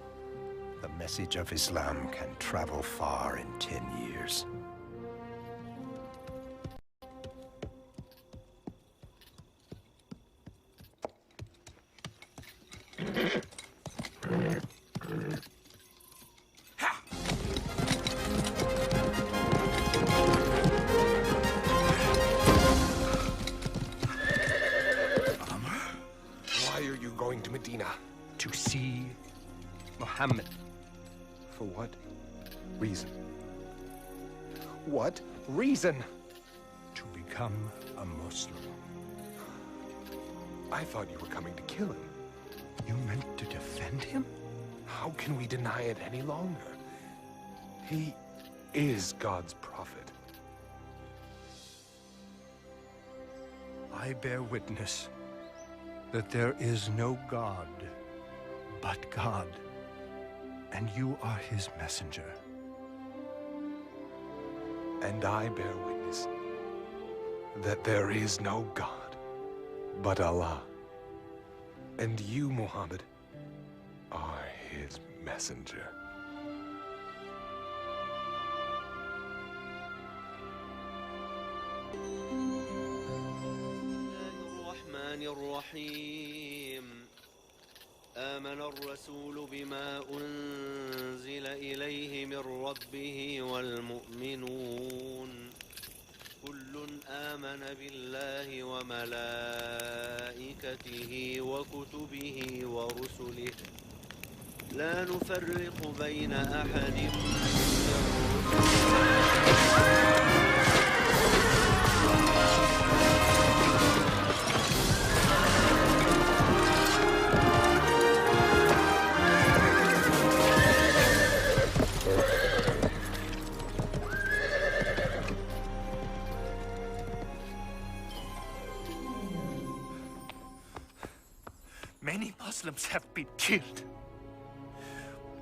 The message of Islam can travel far in 10 years. Why are you going to Medina? To see Muhammad. For what reason? What reason? To become a Muslim. I thought you were coming to kill him. You meant to defend him? How can we deny it any longer? He is God's prophet. I bear witness that there is no God but God, and you are his messenger. And I bear witness that there is no God but Allah, and you, Muhammad, are his messenger. الرحيم آمن الرسول بما أنزل إليه من ربه والمؤمنون كل آمن بالله وملائكته وكتبه ورسله لا نفرق بين أحد من Many Muslims have been killed.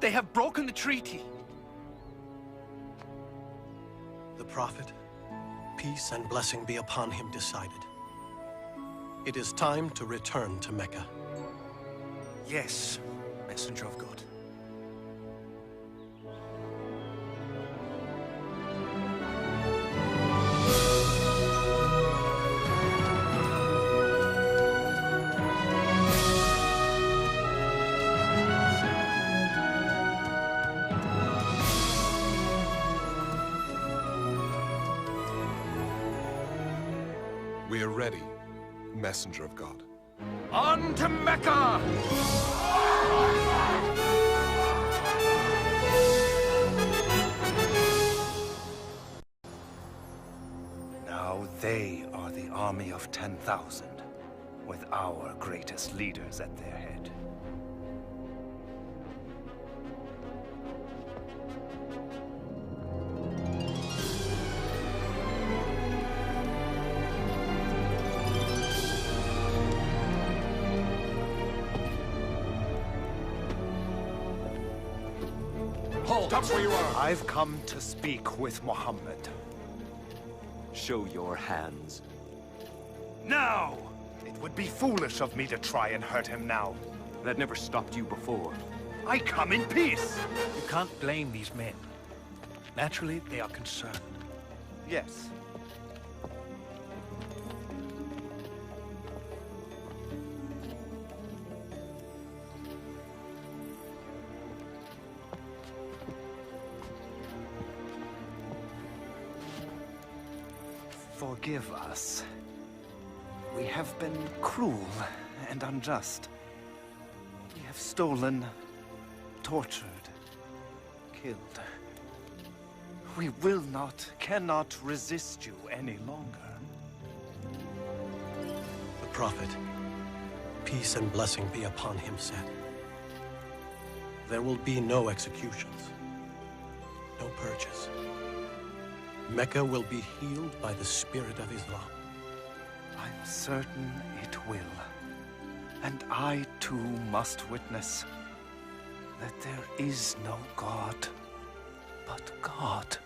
They have broken the treaty. The Prophet, peace and blessing be upon him, decided. It is time to return to Mecca. Yes, Messenger of God. We are ready, Messenger of God. On to Mecca! Now they are the army of 10,000, with our greatest leaders at their head. Stop where you are! I've come to speak with Muhammad. Show your hands. Now! It would be foolish of me to try and hurt him now. That never stopped you before. I come in peace! You can't blame these men. Naturally, they are concerned. Yes. forgive us. We have been cruel and unjust. We have stolen, tortured, killed. We will not, cannot resist you any longer. The Prophet, peace and blessing be upon him, said, there will be no executions, no purges. Mecca will be healed by the spirit of Islam. I'm certain it will. And I too must witness that there is no God but God,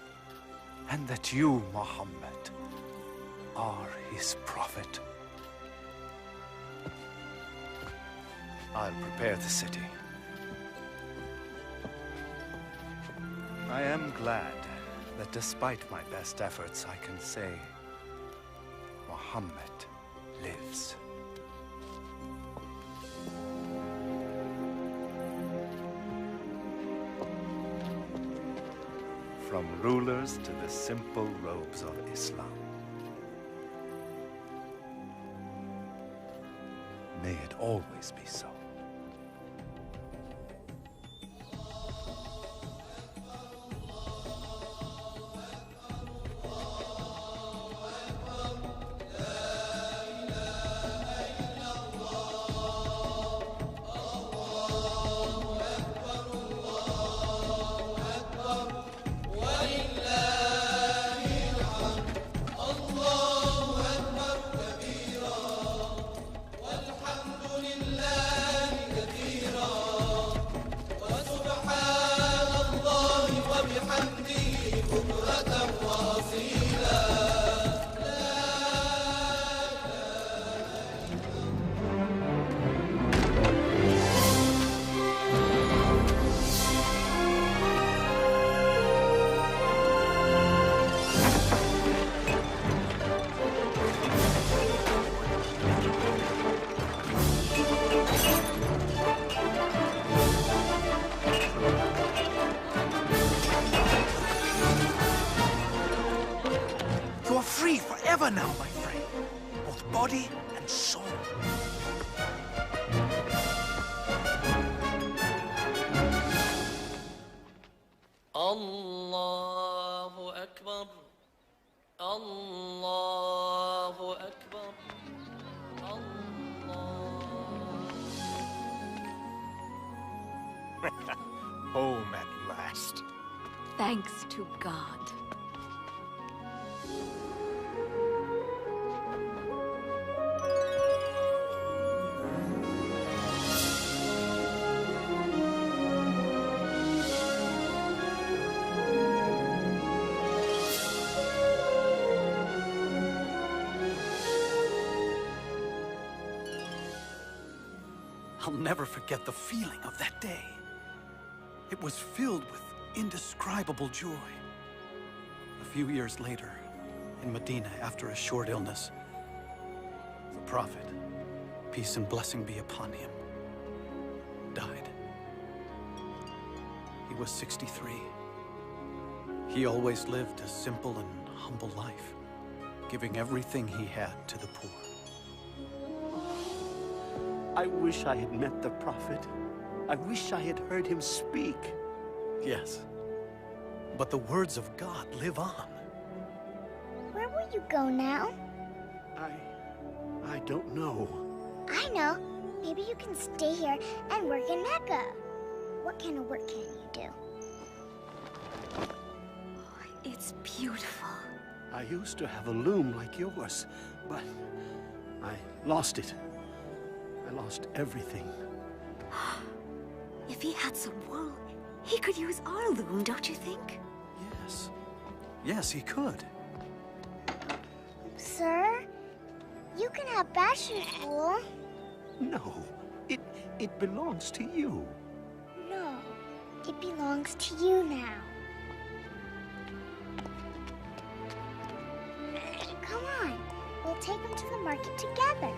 and that you, Muhammad, are his prophet. I'll prepare the city. I am glad that despite my best efforts, I can say Muhammad lives. From rulers to the simple robes of Islam. May it always be so. Now, my friend, both body and soul. Allahu Akbar. Allahu Akbar. Home at last. Thanks to God. I'll never forget the feeling of that day. It was filled with indescribable joy. A few years later, in Medina, after a short illness, the Prophet, peace and blessing be upon him, died. He was 63. He always lived a simple and humble life, giving everything he had to the poor. I wish I had met the Prophet. I wish I had heard him speak. Yes, but the words of God live on. Where will you go now? I don't know. I know. Maybe you can stay here and work in Mecca. What kind of work can you do? It's beautiful. I used to have a loom like yours, but I lost it. I lost everything. If he had some wool, he could use our loom, don't you think? Yes. Yes, he could. Sir, you can have Bashar's wool. No, it belongs to you. No, it belongs to you now. Come on, we'll take him to the market together.